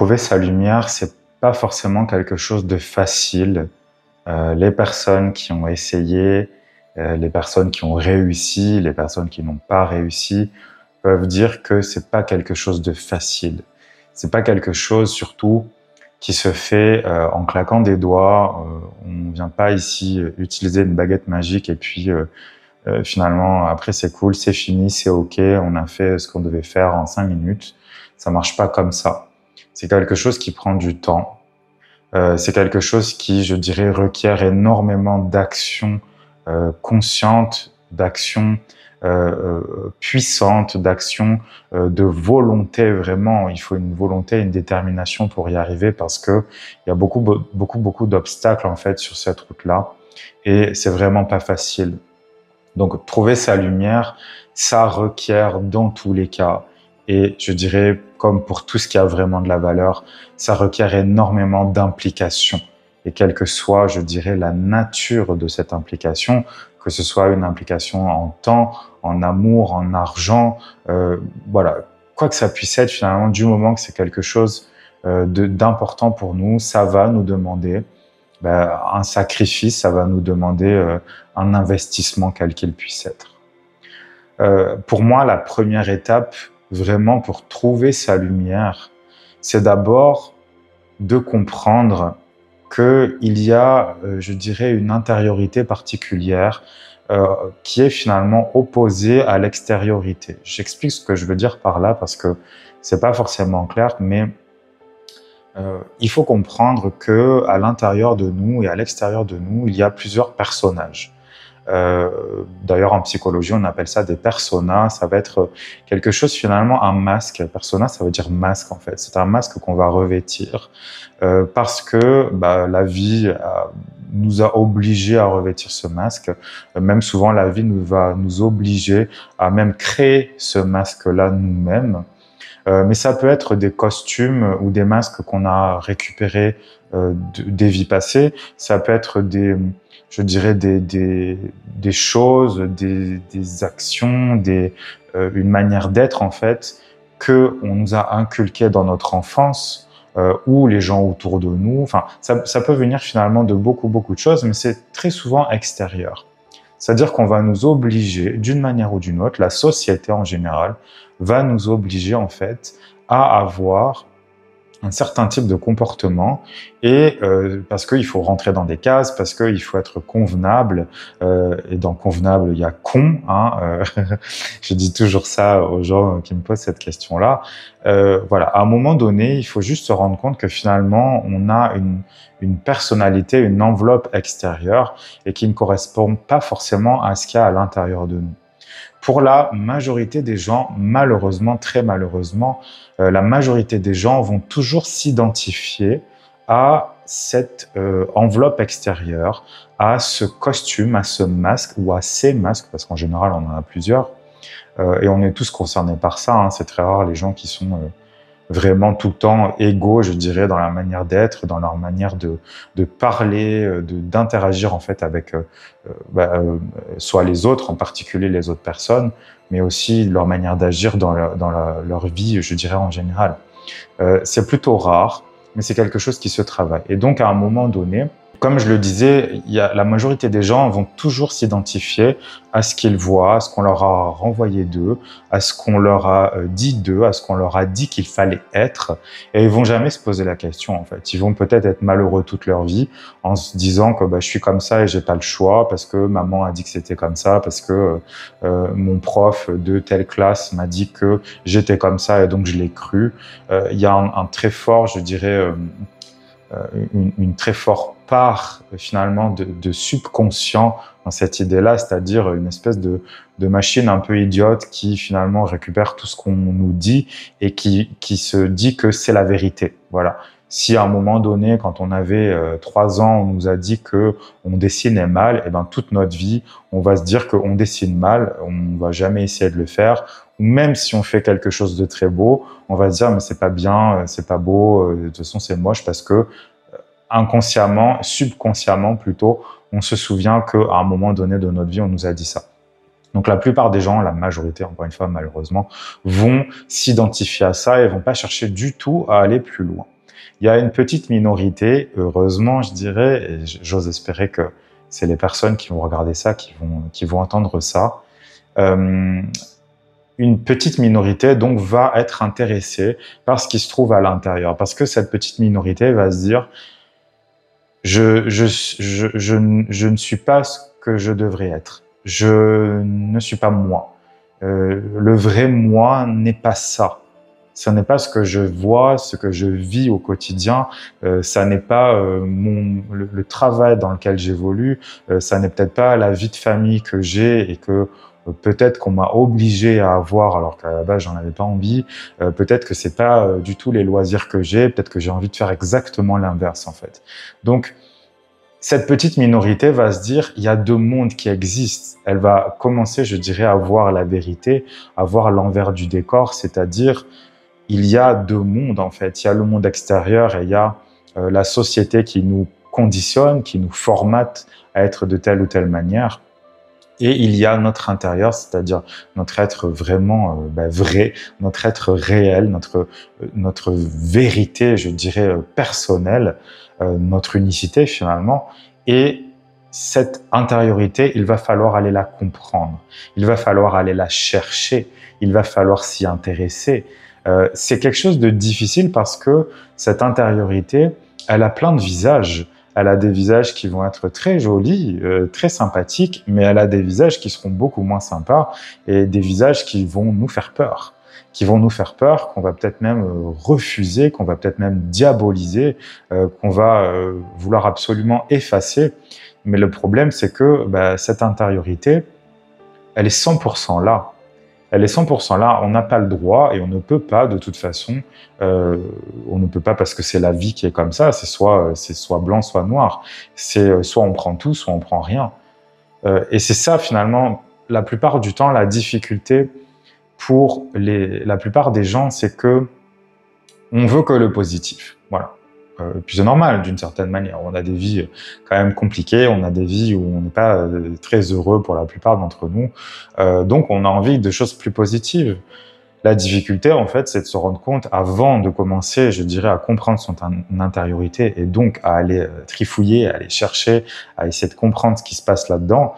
trouver sa lumière, c'est pas forcément quelque chose de facile. Les personnes qui ont essayé, les personnes qui ont réussi, les personnes qui n'ont pas réussi peuvent dire que c'est pas quelque chose de facile. C'est pas quelque chose, surtout, qui se fait en claquant des doigts. On vient pas ici utiliser une baguette magique et puis finalement après c'est cool, c'est fini, c'est ok, on a fait ce qu'on devait faire en 5 minutes. Ça marche pas comme ça. C'est quelque chose qui prend du temps. C'est quelque chose qui, je dirais, requiert énormément d'action consciente, d'action puissante, d'action de volonté vraiment. Il faut une volonté, une détermination pour y arriver parce que il y a beaucoup d'obstacles en fait sur cette route-là et c'est vraiment pas facile. Donc, trouver sa lumière, ça requiert dans tous les cas, et je dirais, comme pour tout ce qui a vraiment de la valeur, ça requiert énormément d'implication. Et quelle que soit, je dirais, la nature de cette implication, que ce soit une implication en temps, en amour, en argent, voilà, quoi que ça puisse être finalement, du moment que c'est quelque chose d'important pour nous, ça va nous demander un sacrifice, ça va nous demander un investissement quel qu'il puisse être. Pour moi, la première étape, vraiment pour trouver sa lumière, c'est d'abord de comprendre qu'il y a, je dirais, une intériorité particulière qui est finalement opposée à l'extériorité. J'explique ce que je veux dire par là parce que c'est pas forcément clair, mais il faut comprendre que à l'intérieur de nous et à l'extérieur de nous, il y a plusieurs personnages. D'ailleurs, en psychologie, on appelle ça des personas. Ça va être quelque chose finalement, un masque. Persona, ça veut dire masque en fait. C'est un masque qu'on va revêtir parce que la vie nous a obligés à revêtir ce masque. Même souvent, la vie va nous obliger à même créer ce masque-là nous-mêmes. Mais ça peut être des costumes ou des masques qu'on a récupérés des vies passées. Ça peut être je dirais des choses, des actions, une manière d'être en fait que on nous a inculqué dans notre enfance ou les gens autour de nous. Enfin, ça peut venir finalement de beaucoup de choses, mais c'est très souvent extérieur. C'est-à-dire qu'on va nous obliger, d'une manière ou d'une autre, la société en général, va nous obliger en fait à avoir un certain type de comportement et parce qu'il faut rentrer dans des cases, parce qu'il faut être convenable et dans convenable il y a con, hein, je dis toujours ça aux gens qui me posent cette question-là. Voilà, à un moment donné, il faut juste se rendre compte que finalement on a une personnalité, une enveloppe extérieure et qui ne correspond pas forcément à ce qu'il y a à l'intérieur de nous. Pour la majorité des gens, malheureusement, très malheureusement, la majorité des gens vont toujours s'identifier à cette enveloppe extérieure, à ce costume, à ce masque ou à ces masques, parce qu'en général, on en a plusieurs. Et on est tous concernés par ça. Hein. C'est très rare les gens qui sont vraiment tout le temps égaux, je dirais, dans la manière d'être, dans leur manière de parler, d'interagir en fait avec soit les autres, en particulier les autres personnes, mais aussi leur manière d'agir dans leur vie, je dirais en général. C'est plutôt rare, mais c'est quelque chose qui se travaille. Et donc à un moment donné, comme je le disais, la majorité des gens vont toujours s'identifier à ce qu'ils voient, à ce qu'on leur a renvoyé d'eux, à ce qu'on leur a dit d'eux, à ce qu'on leur a dit qu'il fallait être. Et ils vont jamais se poser la question, en fait. Ils vont peut-être être malheureux toute leur vie en se disant que je suis comme ça et j'ai pas le choix parce que maman a dit que c'était comme ça, parce que mon prof de telle classe m'a dit que j'étais comme ça et donc je l'ai cru. Il y a un très fort, je dirais, une très forte part finalement de subconscient dans cette idée-là, c'est-à-dire une espèce de machine un peu idiote qui finalement récupère tout ce qu'on nous dit et qui se dit que c'est la vérité. Voilà. Si à un moment donné, quand on avait 3 ans, on nous a dit que on dessinait mal, et ben toute notre vie, on va se dire qu'on dessine mal, on va jamais essayer de le faire. Ou même si on fait quelque chose de très beau, on va se dire mais c'est pas bien, c'est pas beau, de toute façon c'est moche parce que inconsciemment, subconsciemment plutôt, on se souvient qu'à un moment donné de notre vie, on nous a dit ça. Donc la plupart des gens, la majorité, encore une fois, malheureusement, vont s'identifier à ça et vont pas chercher du tout à aller plus loin. Il y a une petite minorité, heureusement, je dirais, et j'ose espérer que c'est les personnes qui vont regarder ça, qui vont entendre ça. Une petite minorité donc va être intéressée par ce qui se trouve à l'intérieur, parce que cette petite minorité va se dire je ne suis pas ce que je devrais être. Je ne suis pas moi. Le vrai moi n'est pas ça. Ce n'est pas ce que je vois, ce que je vis au quotidien. Ça n'est pas le travail dans lequel j'évolue. Ça n'est peut-être pas la vie de famille que j'ai et que peut-être qu'on m'a obligé à avoir alors qu'à la base j'en avais pas envie. Peut-être que c'est pas du tout les loisirs que j'ai. Peut-être que j'ai envie de faire exactement l'inverse en fait. Donc cette petite minorité va se dire, il y a deux mondes qui existent. Elle va commencer, je dirais, à voir la vérité, à voir l'envers du décor, c'est-à-dire, il y a deux mondes en fait. Il y a le monde extérieur et il y a la société qui nous conditionne, qui nous formate à être de telle ou telle manière. Et il y a notre intérieur, c'est-à-dire notre être vraiment vrai, notre être réel, notre vérité, je dirais, personnelle, notre unicité finalement. Et cette intériorité, il va falloir aller la comprendre, il va falloir aller la chercher, il va falloir s'y intéresser. C'est quelque chose de difficile parce que cette intériorité, elle a plein de visages. Elle a des visages qui vont être très jolis, très sympathiques, mais elle a des visages qui seront beaucoup moins sympas et des visages qui vont nous faire peur. Qui vont nous faire peur, qu'on va peut-être même refuser, qu'on va peut-être même diaboliser, qu'on va vouloir absolument effacer. Mais le problème, c'est que cette intériorité, elle est 100% là. Elle est 100% là, on n'a pas le droit et on ne peut pas de toute façon, on ne peut pas parce que c'est la vie qui est comme ça, c'est soit blanc, soit noir. C'est soit on prend tout, soit on prend rien. Et c'est ça finalement, la plupart du temps, la difficulté pour la plupart des gens, c'est que on veut que le positif. Voilà. Puis c'est normal d'une certaine manière. On a des vies quand même compliquées, on a des vies où on n'est pas très heureux pour la plupart d'entre nous. Donc on a envie de choses plus positives. La difficulté, en fait, c'est de se rendre compte avant de commencer, je dirais, à comprendre son intériorité et donc à aller trifouiller, à aller chercher, à essayer de comprendre ce qui se passe là-dedans.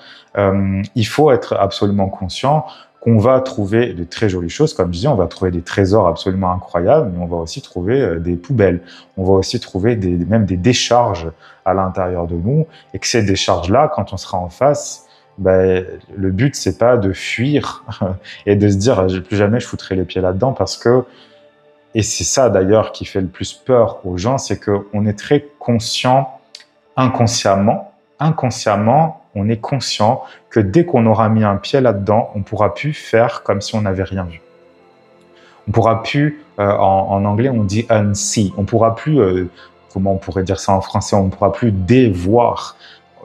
Il faut être absolument conscient qu'on va trouver de très jolies choses, comme je dis, on va trouver des trésors absolument incroyables, mais on va aussi trouver des poubelles. On va aussi trouver même des décharges à l'intérieur de nous, et que ces décharges-là, quand on sera en face, le but, c'est pas de fuir et de se dire plus jamais je foutrai les pieds là-dedans parce que, et c'est ça d'ailleurs qui fait le plus peur aux gens, c'est qu'on est très conscient inconsciemment, on est conscient que dès qu'on aura mis un pied là-dedans, on pourra plus faire comme si on n'avait rien vu. On pourra plus, en anglais on dit unsee, on pourra plus, comment on pourrait dire ça en français, on ne pourra plus dévoir.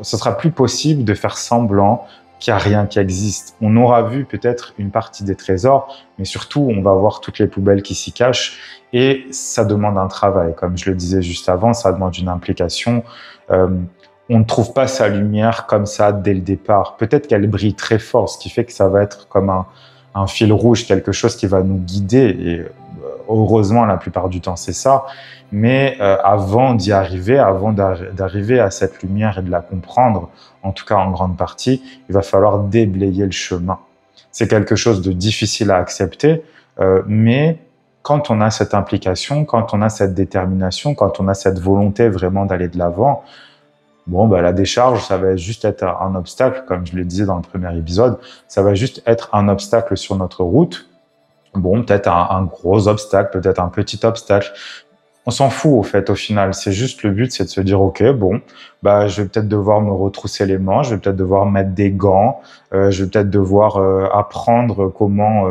Ce sera plus possible de faire semblant qu'il n'y a rien qui existe. On aura vu peut-être une partie des trésors, mais surtout on va voir toutes les poubelles qui s'y cachent et ça demande un travail. Comme je le disais juste avant, ça demande une implication. On ne trouve pas sa lumière comme ça dès le départ. Peut-être qu'elle brille très fort, ce qui fait que ça va être comme un fil rouge, quelque chose qui va nous guider. Et heureusement, la plupart du temps, c'est ça. Mais avant d'y arriver, avant d'arriver à cette lumière et de la comprendre, en tout cas en grande partie, il va falloir déblayer le chemin. C'est quelque chose de difficile à accepter, mais quand on a cette implication, quand on a cette détermination, quand on a cette volonté vraiment d'aller de l'avant, la décharge, ça va juste être un obstacle, comme je le disais dans le premier épisode, ça va juste être un obstacle sur notre route. Peut-être un gros obstacle, peut-être un petit obstacle. On s'en fout au fait, au final. C'est juste le but, c'est de se dire, ok, je vais peut-être devoir me retrousser les manches, je vais peut-être devoir mettre des gants, je vais peut-être devoir apprendre comment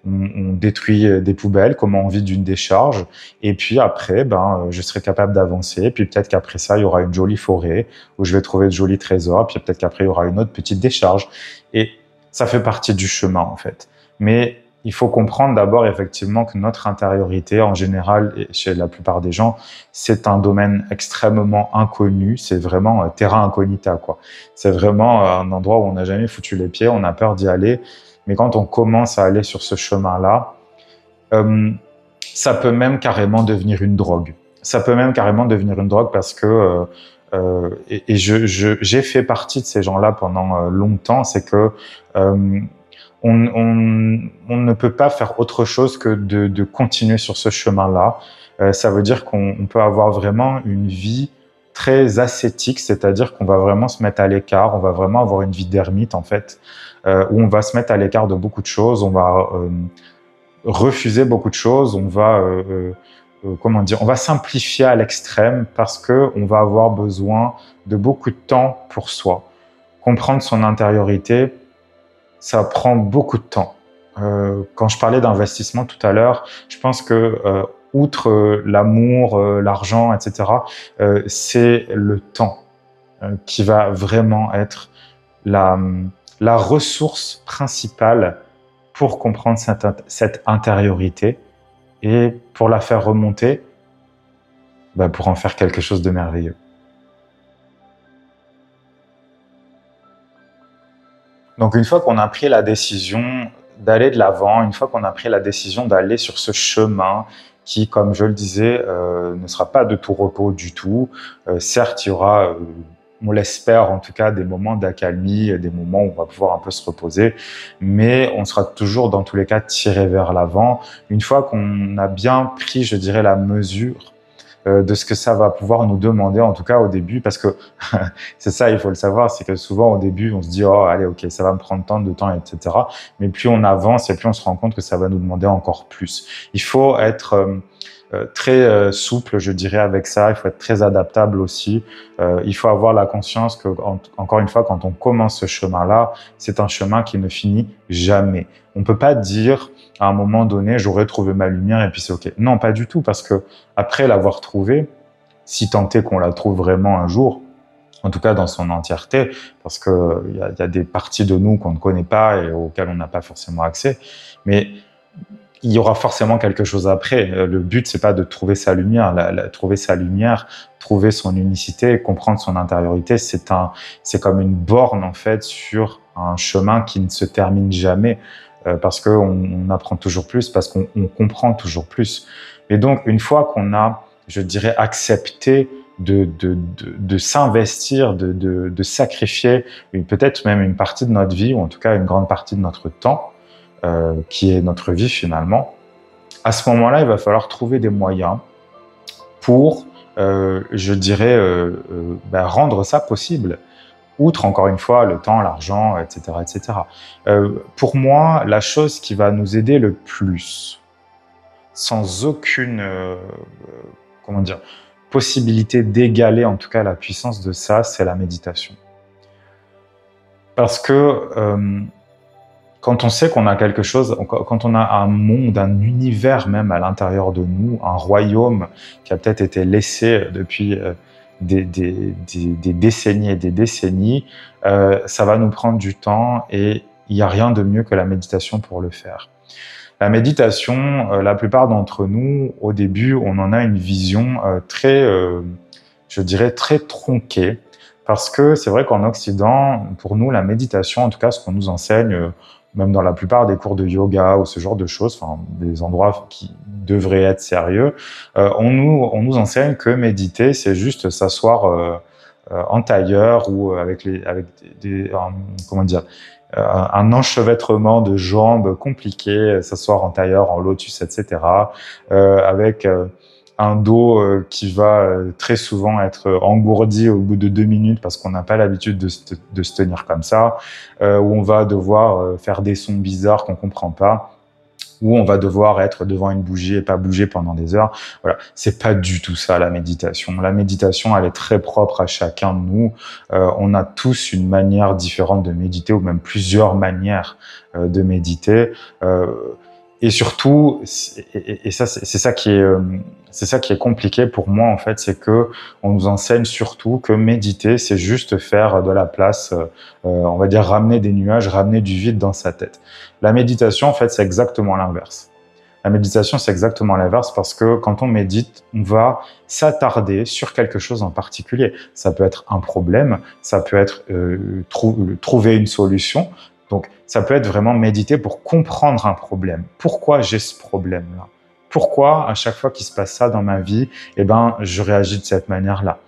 on détruit des poubelles, comment on vide une décharge. Et puis après, je serai capable d'avancer. Puis peut-être qu'après ça, il y aura une jolie forêt où je vais trouver de jolis trésors. Puis peut-être qu'après, il y aura une autre petite décharge. Et ça fait partie du chemin, en fait. Mais il faut comprendre d'abord effectivement que notre intériorité, en général, et chez la plupart des gens, c'est un domaine extrêmement inconnu. C'est vraiment terra incognita, quoi. C'est vraiment un endroit où on n'a jamais foutu les pieds, on a peur d'y aller. Mais quand on commence à aller sur ce chemin-là, ça peut même carrément devenir une drogue. Ça peut même carrément devenir une drogue parce que j'ai fait partie de ces gens-là pendant longtemps. C'est que on ne peut pas faire autre chose que de continuer sur ce chemin-là. Ça veut dire qu'on peut avoir vraiment une vie très ascétique, c'est-à-dire qu'on va vraiment se mettre à l'écart, on va vraiment avoir une vie d'ermite en fait, où on va se mettre à l'écart de beaucoup de choses, on va refuser beaucoup de choses, on va comment dire, on va simplifier à l'extrême parce que on va avoir besoin de beaucoup de temps pour soi. Comprendre son intériorité, ça prend beaucoup de temps. Quand je parlais d'investissement tout à l'heure, je pense que outre l'amour, l'argent, etc., c'est le temps qui va vraiment être la ressource principale pour comprendre cette intériorité et pour la faire remonter, pour en faire quelque chose de merveilleux. Donc une fois qu'on a pris la décision d'aller de l'avant, une fois qu'on a pris la décision d'aller sur ce chemin qui, comme je le disais, ne sera pas de tout repos du tout. Certes, il y aura, on l'espère en tout cas, des moments d'accalmie, des moments où on va pouvoir un peu se reposer, mais on sera toujours dans tous les cas tiré vers l'avant. Une fois qu'on a bien pris, je dirais, la mesure de ce que ça va pouvoir nous demander, en tout cas au début, parce que c'est ça, il faut le savoir, c'est que souvent au début, on se dit « Oh, allez, ok, ça va me prendre tant de temps, etc. » Mais plus on avance et plus on se rend compte que ça va nous demander encore plus. Il faut être très souple, je dirais, avec ça. Il faut être très adaptable aussi. Il faut avoir la conscience que, encore une fois, quand on commence ce chemin-là, c'est un chemin qui ne finit jamais. On peut pas dire à un moment donné, j'aurais trouvé ma lumière et puis c'est ok. Non, pas du tout, parce que après l'avoir trouvée, si tant est qu'on la trouve vraiment un jour, en tout cas dans son entièreté, parce que y a des parties de nous qu'on ne connaît pas et auxquelles on n'a pas forcément accès, mais il y aura forcément quelque chose après. Le but, c'est pas de trouver sa lumière. Trouver sa lumière, trouver son unicité, comprendre son intériorité, c'est comme une borne en fait sur un chemin qui ne se termine jamais, parce qu'on apprend toujours plus, parce qu'on comprend toujours plus. Et donc, une fois qu'on a, je dirais, accepté de s'investir, de sacrifier peut-être même une partie de notre vie, ou en tout cas une grande partie de notre temps, qui est notre vie finalement, à ce moment-là, il va falloir trouver des moyens pour, je dirais, rendre ça possible. Outre, encore une fois, le temps, l'argent, etc., etc. Pour moi, la chose qui va nous aider le plus, sans aucune, comment dire, possibilité d'égaler en tout cas la puissance de ça, c'est la méditation. Parce que quand on sait qu'on a quelque chose, quand on a un monde, un univers même à l'intérieur de nous, un royaume qui a peut-être été laissé depuis des décennies et des décennies, ça va nous prendre du temps et il n'y a rien de mieux que la méditation pour le faire. La méditation, la plupart d'entre nous, au début, on en a une vision très, je dirais, très tronquée, parce que c'est vrai qu'en Occident, pour nous, la méditation, en tout cas ce qu'on nous enseigne, même dans la plupart des cours de yoga ou ce genre de choses, enfin des endroits qui devraient être sérieux, on nous enseigne que méditer, c'est juste s'asseoir en tailleur ou avec comment dire, un enchevêtrement de jambes compliqué, s'asseoir en tailleur, en lotus, etc., avec un dos qui va très souvent être engourdi au bout de 2 minutes parce qu'on n'a pas l'habitude de se tenir comme ça, où on va devoir faire des sons bizarres qu'on comprend pas, où on va devoir être devant une bougie et pas bouger pendant des heures. Voilà, c'est pas du tout ça la méditation. La méditation, elle est très propre à chacun de nous. On a tous une manière différente de méditer ou même plusieurs manières de méditer. Et surtout, et ça, c'est ça qui est compliqué pour moi en fait, c'est que on nous enseigne surtout que méditer, c'est juste faire de la place, on va dire ramener des nuages, ramener du vide dans sa tête. La méditation, en fait, c'est exactement l'inverse. La méditation, c'est exactement l'inverse parce que quand on médite, on va s'attarder sur quelque chose en particulier. Ça peut être un problème, ça peut être trouver une solution. Donc, ça peut être vraiment méditer pour comprendre un problème. Pourquoi j'ai ce problème-là? Pourquoi, à chaque fois qu'il se passe ça dans ma vie, eh ben, je réagis de cette manière-là?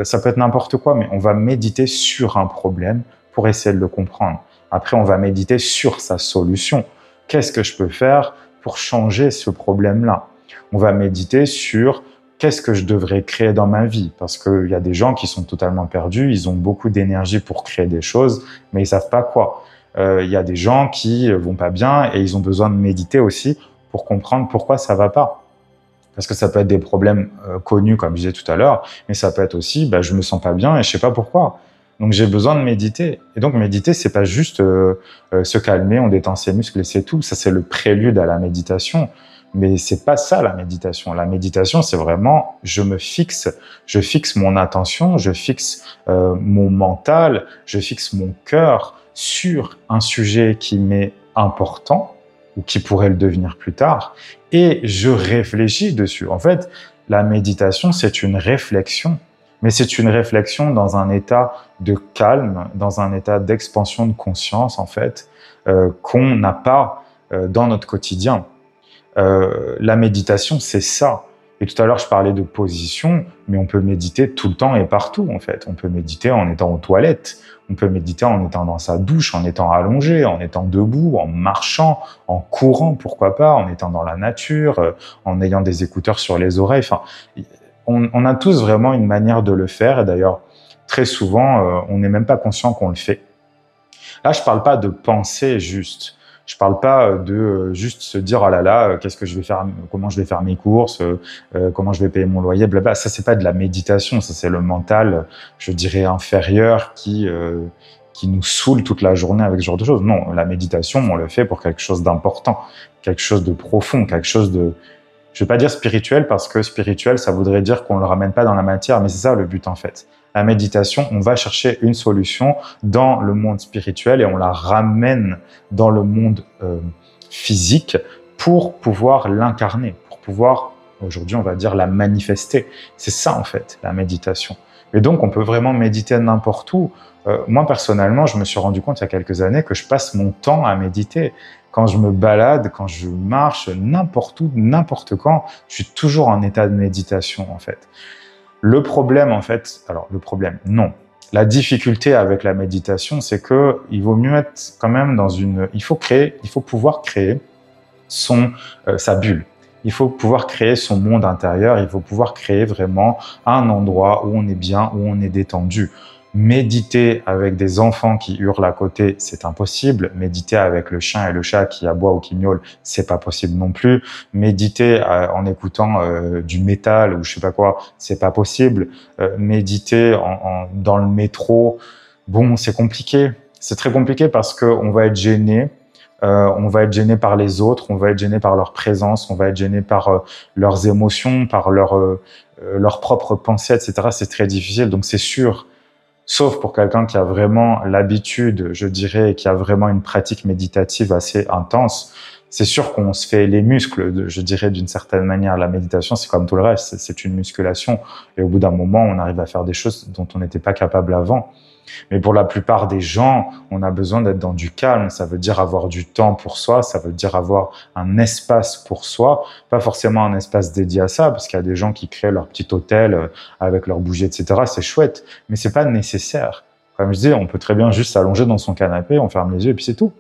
Ça peut être n'importe quoi, mais on va méditer sur un problème pour essayer de le comprendre. Après, on va méditer sur sa solution. Qu'est-ce que je peux faire pour changer ce problème-là? On va méditer sur qu'est-ce que je devrais créer dans ma vie? Parce qu'il y a des gens qui sont totalement perdus, ils ont beaucoup d'énergie pour créer des choses, mais ils savent pas quoi. Il y a des gens qui vont pas bien et ils ont besoin de méditer aussi pour comprendre pourquoi ça va pas. Parce que ça peut être des problèmes connus, comme je disais tout à l'heure, mais ça peut être aussi, je me sens pas bien et je sais pas pourquoi. Donc j'ai besoin de méditer. Et donc méditer, c'est pas juste se calmer, on détend ses muscles et c'est tout. Ça, c'est le prélude à la méditation. Mais c'est pas ça la méditation. La méditation, c'est vraiment je fixe mon attention, je fixe mon mental, je fixe mon cœur sur un sujet qui m'est important ou qui pourrait le devenir plus tard, et je réfléchis dessus. En fait, la méditation, c'est une réflexion, mais c'est une réflexion dans un état de calme, dans un état d'expansion de conscience, en fait, qu'on n'a pas dans notre quotidien. La méditation, c'est ça. Et tout à l'heure, je parlais de position, mais on peut méditer tout le temps et partout, en fait. On peut méditer en étant aux toilettes, on peut méditer en étant dans sa douche, en étant allongé, en étant debout, en marchant, en courant, pourquoi pas, en étant dans la nature, en ayant des écouteurs sur les oreilles. Enfin, on a tous vraiment une manière de le faire. Et d'ailleurs, très souvent, on n'est même pas conscient qu'on le fait. Là, je parle pas de penser juste. Je parle pas de juste se dire oh là là, qu'est-ce que je vais faire, comment je vais faire mes courses, comment je vais payer mon loyer, blabla. Ça, c'est pas de la méditation, ça c'est le mental, je dirais inférieur qui nous saoule toute la journée avec ce genre de choses. Non, la méditation, on le fait pour quelque chose d'important, quelque chose de profond, quelque chose de, je vais pas dire spirituel parce que spirituel, ça voudrait dire qu'on le ramène pas dans la matière, mais c'est ça le but en fait. La méditation, on va chercher une solution dans le monde spirituel et on la ramène dans le monde physique pour pouvoir l'incarner, pour pouvoir, aujourd'hui on va dire, la manifester. C'est ça en fait, la méditation. Et donc on peut vraiment méditer n'importe où. Moi personnellement, je me suis rendu compte il y a quelques années que je passe mon temps à méditer. Quand je me balade, quand je marche, n'importe où, n'importe quand, je suis toujours en état de méditation en fait. Le problème, en fait, non. La difficulté avec la méditation, c'est que il vaut mieux être quand même il faut pouvoir créer sa bulle. Il faut pouvoir créer son monde intérieur. Il faut pouvoir créer vraiment un endroit où on est bien, où on est détendu. Méditer avec des enfants qui hurlent à côté, c'est impossible. Méditer avec le chien et le chat qui aboient ou qui miaulent, c'est pas possible non plus. Méditer en écoutant du métal ou je sais pas quoi, c'est pas possible. Méditer dans le métro, bon, c'est compliqué. C'est très compliqué parce que on va être gêné. On va être gêné par les autres, on va être gêné par leur présence, on va être gêné par leurs émotions, par leurs propres pensées, etc. C'est très difficile. Donc c'est sûr. Sauf pour quelqu'un qui a vraiment l'habitude, je dirais, qui a vraiment une pratique méditative assez intense, c'est sûr qu'on se fait les muscles, je dirais d'une certaine manière. La méditation, c'est comme tout le reste, c'est une musculation. Et au bout d'un moment, on arrive à faire des choses dont on n'était pas capable avant. Mais pour la plupart des gens, on a besoin d'être dans du calme. Ça veut dire avoir du temps pour soi, ça veut dire avoir un espace pour soi, pas forcément un espace dédié à ça, parce qu'il y a des gens qui créent leur petit hôtel avec leur bougie, etc. C'est chouette, mais c'est pas nécessaire. Comme je dis, on peut très bien juste s'allonger dans son canapé, on ferme les yeux et puis c'est tout.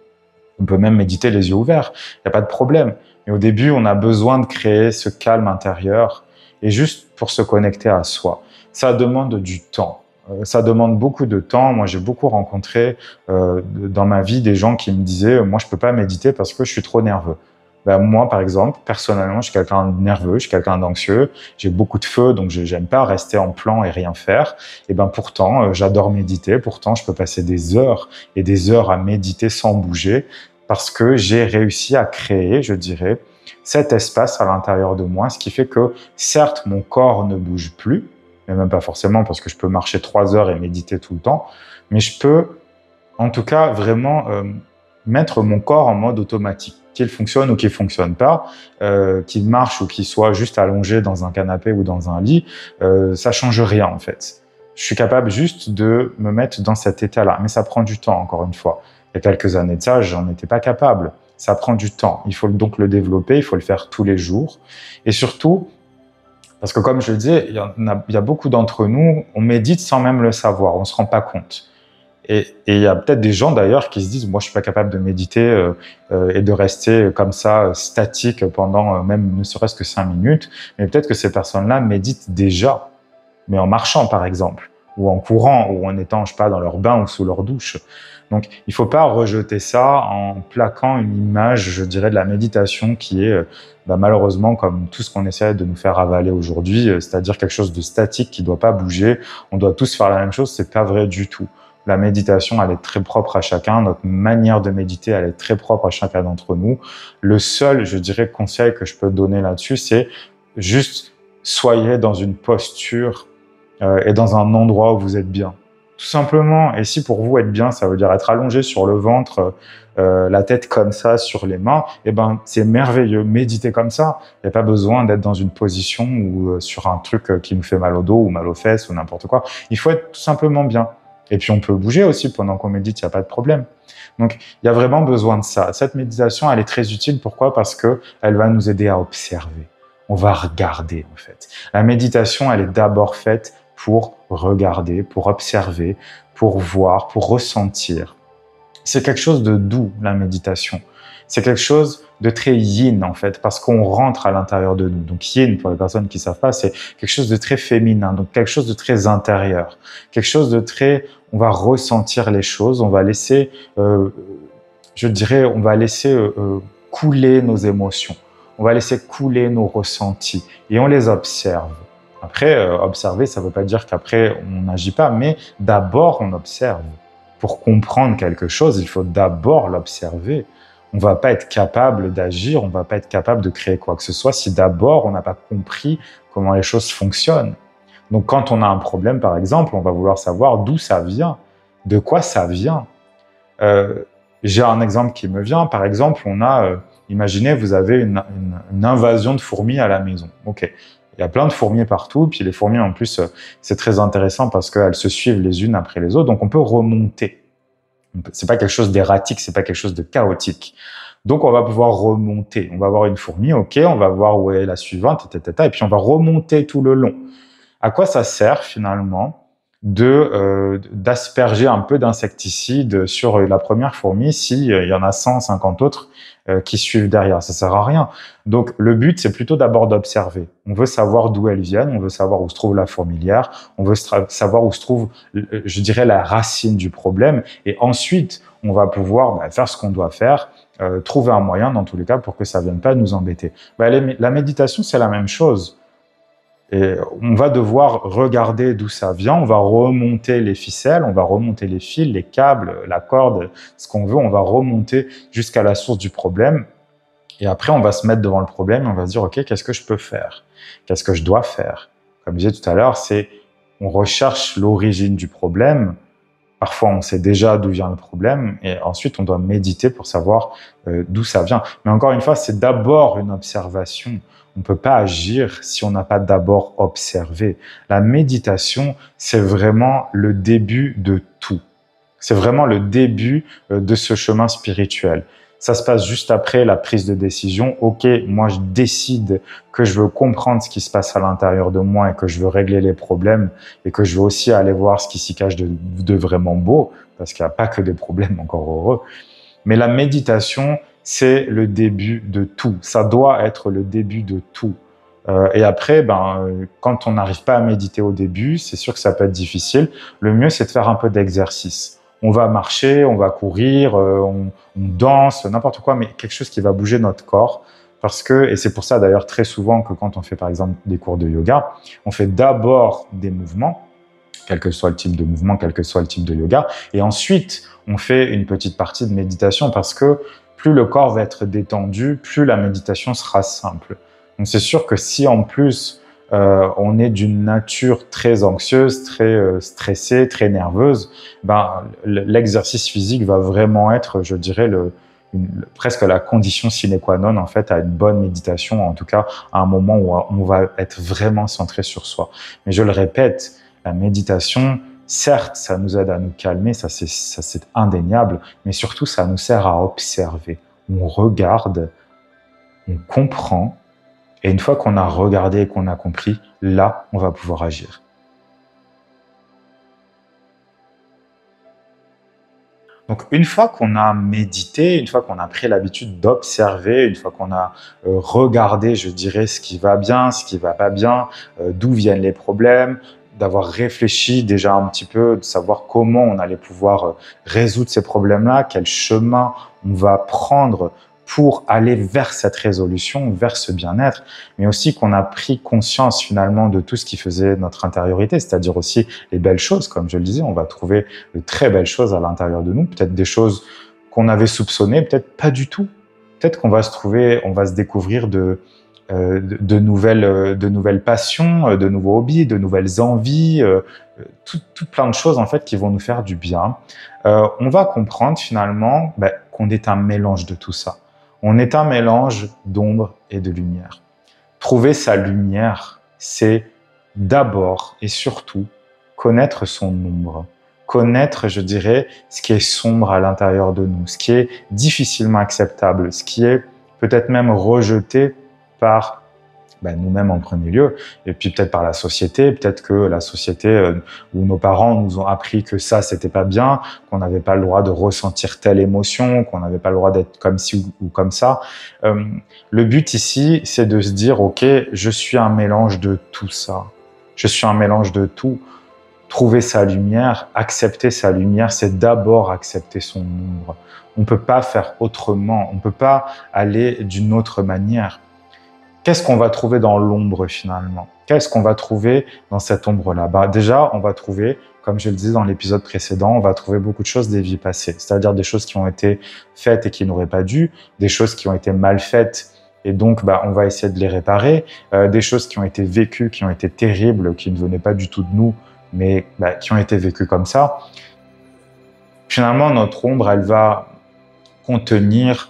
On peut même méditer les yeux ouverts, il n'y a pas de problème. Mais au début, on a besoin de créer ce calme intérieur et juste pour se connecter à soi. Ça demande du temps. Ça demande beaucoup de temps. Moi, j'ai beaucoup rencontré dans ma vie des gens qui me disaient « Moi, je peux pas méditer parce que je suis trop nerveux. » Moi, par exemple, personnellement, je suis quelqu'un de nerveux, je suis quelqu'un d'anxieux, j'ai beaucoup de feu, donc je n'aime pas rester en plan et rien faire. Et pourtant, j'adore méditer. Pourtant, je peux passer des heures et des heures à méditer sans bouger parce que j'ai réussi à créer, je dirais, cet espace à l'intérieur de moi, ce qui fait que, certes, mon corps ne bouge plus, mais même pas forcément parce que je peux marcher 3 heures et méditer tout le temps, mais je peux, en tout cas, vraiment mettre mon corps en mode automatique, qu'il fonctionne ou qu'il fonctionne pas, qu'il marche ou qu'il soit juste allongé dans un canapé ou dans un lit, ça change rien en fait. Je suis capable juste de me mettre dans cet état-là, mais ça prend du temps, encore une fois. Il y a quelques années de ça, j'en étais pas capable. Ça prend du temps. Il faut donc le développer, il faut le faire tous les jours. Et surtout, parce que comme je le disais, il y a beaucoup d'entre nous, on médite sans même le savoir, on se rend pas compte. Et il y a peut-être des gens d'ailleurs qui se disent, moi je suis pas capable de méditer et de rester comme ça statique pendant même ne serait-ce que 5 minutes, mais peut-être que ces personnes-là méditent déjà, mais en marchant par exemple, ou en courant, ou en étant, je sais pas, dans leur bain ou sous leur douche. Donc il faut pas rejeter ça en plaquant une image, je dirais, de la méditation qui est malheureusement comme tout ce qu'on essaie de nous faire avaler aujourd'hui, c'est-à-dire quelque chose de statique qui doit pas bouger, on doit tous faire la même chose, c'est pas vrai du tout. La méditation, elle est très propre à chacun. Notre manière de méditer, elle est très propre à chacun d'entre nous. Le seul, je dirais, conseil que je peux donner là-dessus, c'est juste soyez dans une posture et dans un endroit où vous êtes bien. Tout simplement. Et si pour vous être bien, ça veut dire être allongé sur le ventre, la tête comme ça sur les mains, eh ben c'est merveilleux. Méditer comme ça. Il n'y a pas besoin d'être dans une position ou sur un truc qui nous fait mal au dos ou mal aux fesses ou n'importe quoi. Il faut être tout simplement bien. Et puis on peut bouger aussi pendant qu'on médite, il n'y a pas de problème. Donc il y a vraiment besoin de ça. Cette méditation, elle est très utile. Pourquoi? Parce que elle va nous aider à observer. On va regarder en fait. La méditation, elle est d'abord faite pour regarder, pour observer, pour voir, pour ressentir. C'est quelque chose de doux, la méditation. C'est quelque chose de très yin, en fait, parce qu'on rentre à l'intérieur de nous. Donc, yin, pour les personnes qui ne savent pas, c'est quelque chose de très féminin, donc quelque chose de très intérieur. Quelque chose de très... On va ressentir les choses, on va laisser, je dirais, on va laisser couler nos émotions. On va laisser couler nos ressentis et on les observe. Après, observer, ça ne veut pas dire qu'après, on n'agit pas, mais d'abord, on observe. Pour comprendre quelque chose, il faut d'abord l'observer. On ne va pas être capable d'agir, on ne va pas être capable de créer quoi que ce soit si d'abord, on n'a pas compris comment les choses fonctionnent. Donc, quand on a un problème, par exemple, on va vouloir savoir d'où ça vient, de quoi ça vient. J'ai un exemple qui me vient. Par exemple, on a, imaginez, vous avez une invasion de fourmis à la maison. Ok. Il y a plein de fourmis partout, puis les fourmis en plus, c'est très intéressant parce qu'elles se suivent les unes après les autres, donc on peut remonter. C'est pas quelque chose d'erratique, c'est pas quelque chose de chaotique. Donc on va pouvoir remonter. On va voir une fourmi, ok, on va voir où est la suivante, et puis on va remonter tout le long. À quoi ça sert finalement d'asperger un peu d'insecticide sur la première fourmi s'il y en a 150 autres qui suivent derrière? Ça sert à rien. Donc le but, c'est plutôt d'abord d'observer. On veut savoir d'où elles viennent, on veut savoir où se trouve la fourmilière, on veut savoir où se trouve, je dirais, la racine du problème, et ensuite on va pouvoir faire ce qu'on doit faire, trouver un moyen dans tous les cas pour que ça vienne pas nous embêter. La méditation, c'est la même chose. Et on va devoir regarder d'où ça vient, on va remonter les ficelles, on va remonter les fils, les câbles, la corde, ce qu'on veut, on va remonter jusqu'à la source du problème. Et après, on va se mettre devant le problème et on va se dire, OK, qu'est-ce que je peux faire? Qu'est-ce que je dois faire? Comme je disais tout à l'heure, on recherche l'origine du problème. Parfois, on sait déjà d'où vient le problème et ensuite, on doit méditer pour savoir d'où ça vient. Mais encore une fois, c'est d'abord une observation. On ne peut pas agir si on n'a pas d'abord observé. La méditation, c'est vraiment le début de tout. C'est vraiment le début de ce chemin spirituel. Ça se passe juste après la prise de décision. OK, moi, je décide que je veux comprendre ce qui se passe à l'intérieur de moi et que je veux régler les problèmes et que je veux aussi aller voir ce qui s'y cache de vraiment beau, parce qu'il n'y a pas que des problèmes, encore heureux. Mais la méditation, c'est le début de tout. Ça doit être le début de tout. Et après, quand on n'arrive pas à méditer au début, c'est sûr que ça peut être difficile. Le mieux, c'est de faire un peu d'exercice. On va marcher, on va courir, on danse, n'importe quoi, mais quelque chose qui va bouger notre corps. Et c'est pour ça d'ailleurs très souvent que quand on fait par exemple des cours de yoga, on fait d'abord des mouvements, quel que soit le type de mouvement, quel que soit le type de yoga, et ensuite on fait une petite partie de méditation parce que plus le corps va être détendu, plus la méditation sera simple. Donc c'est sûr que si en plus on est d'une nature très anxieuse, très stressée, très nerveuse, ben, l'exercice physique va vraiment être, je dirais, presque la condition sine qua non en fait à une bonne méditation, en tout cas à un moment où on va être vraiment centré sur soi. Mais je le répète, la méditation, certes, ça nous aide à nous calmer, ça c'est indéniable, mais surtout ça nous sert à observer. On regarde, on comprend, et une fois qu'on a regardé et qu'on a compris, là, on va pouvoir agir. Donc, une fois qu'on a médité, une fois qu'on a pris l'habitude d'observer, une fois qu'on a regardé, je dirais, ce qui va bien, ce qui va pas bien, d'où viennent les problèmes, d'avoir réfléchi déjà un petit peu, de savoir comment on allait pouvoir résoudre ces problèmes-là, quel chemin on va prendre pour aller vers cette résolution, vers ce bien-être, mais aussi qu'on a pris conscience finalement de tout ce qui faisait notre intériorité, c'est-à-dire aussi les belles choses, comme je le disais, on va trouver de très belles choses à l'intérieur de nous, peut-être des choses qu'on avait soupçonnées, peut-être pas du tout. Peut-être qu'on va se trouver, on va se découvrir de nouvelles passions, de nouveaux hobbies, de nouvelles envies, tout plein de choses en fait qui vont nous faire du bien. On va comprendre finalement qu'on est un mélange de tout ça. On est un mélange d'ombre et de lumière. Trouver sa lumière, c'est d'abord et surtout connaître son ombre. Connaître, je dirais, ce qui est sombre à l'intérieur de nous, ce qui est difficilement acceptable, ce qui est peut-être même rejeté par nous-mêmes en premier lieu, et puis peut-être par la société, peut-être que la société où nos parents nous ont appris que ça, c'était pas bien, qu'on n'avait pas le droit de ressentir telle émotion, qu'on n'avait pas le droit d'être comme ci ou comme ça. Le but ici, c'est de se dire, ok, je suis un mélange de tout ça. Je suis un mélange de tout. Trouver sa lumière, accepter sa lumière, c'est d'abord accepter son ombre. On ne peut pas faire autrement, on ne peut pas aller d'une autre manière. Qu'est-ce qu'on va trouver dans l'ombre finalement? Qu'est-ce qu'on va trouver dans cette ombre-là? Déjà, on va trouver, comme je le disais dans l'épisode précédent, on va trouver beaucoup de choses des vies passées, c'est-à-dire des choses qui ont été faites et qui n'auraient pas dû, des choses qui ont été mal faites et donc on va essayer de les réparer, des choses qui ont été vécues, qui ont été terribles, qui ne venaient pas du tout de nous, mais qui ont été vécues comme ça. Finalement, notre ombre, elle va contenir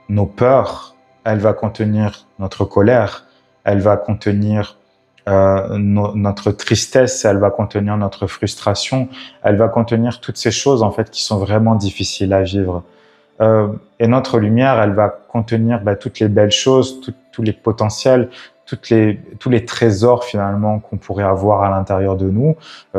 nos peurs, elle va contenir notre colère, elle va contenir notre tristesse, elle va contenir notre frustration, elle va contenir toutes ces choses en fait qui sont vraiment difficiles à vivre. Et notre lumière, elle va contenir toutes les belles choses, tous les potentiels, tous les trésors finalement qu'on pourrait avoir à l'intérieur de nous,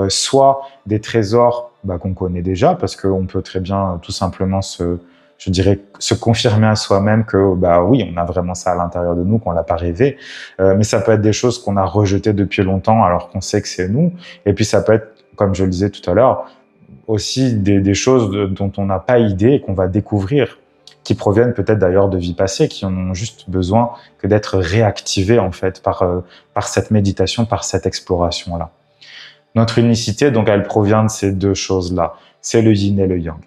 soit des trésors qu'on connaît déjà, parce qu'on peut très bien tout simplement se confirmer à soi-même que oui, on a vraiment ça à l'intérieur de nous, qu'on l'a pas rêvé. Mais ça peut être des choses qu'on a rejetées depuis longtemps alors qu'on sait que c'est nous. Et puis ça peut être, comme je le disais tout à l'heure, aussi des choses dont on n'a pas idée et qu'on va découvrir, qui proviennent peut-être d'ailleurs de vies passées, qui ont juste besoin que d'être réactivées en fait par cette méditation, par cette exploration-là. Notre unicité, donc, elle provient de ces deux choses-là. C'est le yin et le yang.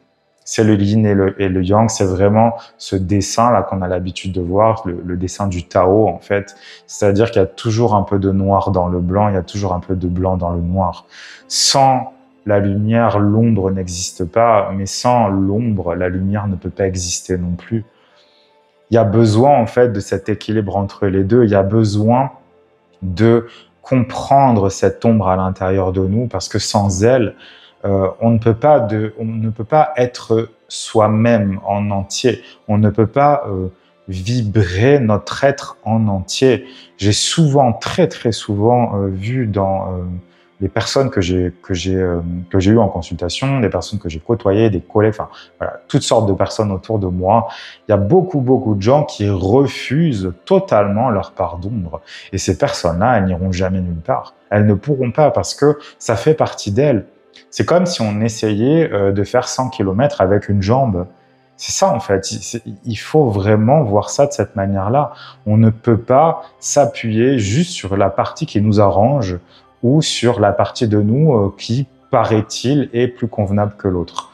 C'est le yin et le yang, c'est vraiment ce dessin-là qu'on a l'habitude de voir, le dessin du Tao, en fait. C'est-à-dire qu'il y a toujours un peu de noir dans le blanc, il y a toujours un peu de blanc dans le noir. Sans la lumière, l'ombre n'existe pas, mais sans l'ombre, la lumière ne peut pas exister non plus. Il y a besoin, en fait, de cet équilibre entre les deux. Il y a besoin de comprendre cette ombre à l'intérieur de nous, parce que sans elle, on ne peut pas être soi-même en entier. On ne peut pas vibrer notre être en entier. J'ai souvent, très très souvent, vu dans les personnes que j'ai eues en consultation, les personnes que j'ai côtoyées, des collègues, enfin voilà, toutes sortes de personnes autour de moi. Il y a beaucoup de gens qui refusent totalement leur part d'ombre. Et ces personnes-là, elles n'iront jamais nulle part. Elles ne pourront pas parce que ça fait partie d'elles. C'est comme si on essayait de faire 100 km avec une jambe. C'est ça en fait, il faut vraiment voir ça de cette manière-là. On ne peut pas s'appuyer juste sur la partie qui nous arrange ou sur la partie de nous qui, paraît-il, est plus convenable que l'autre.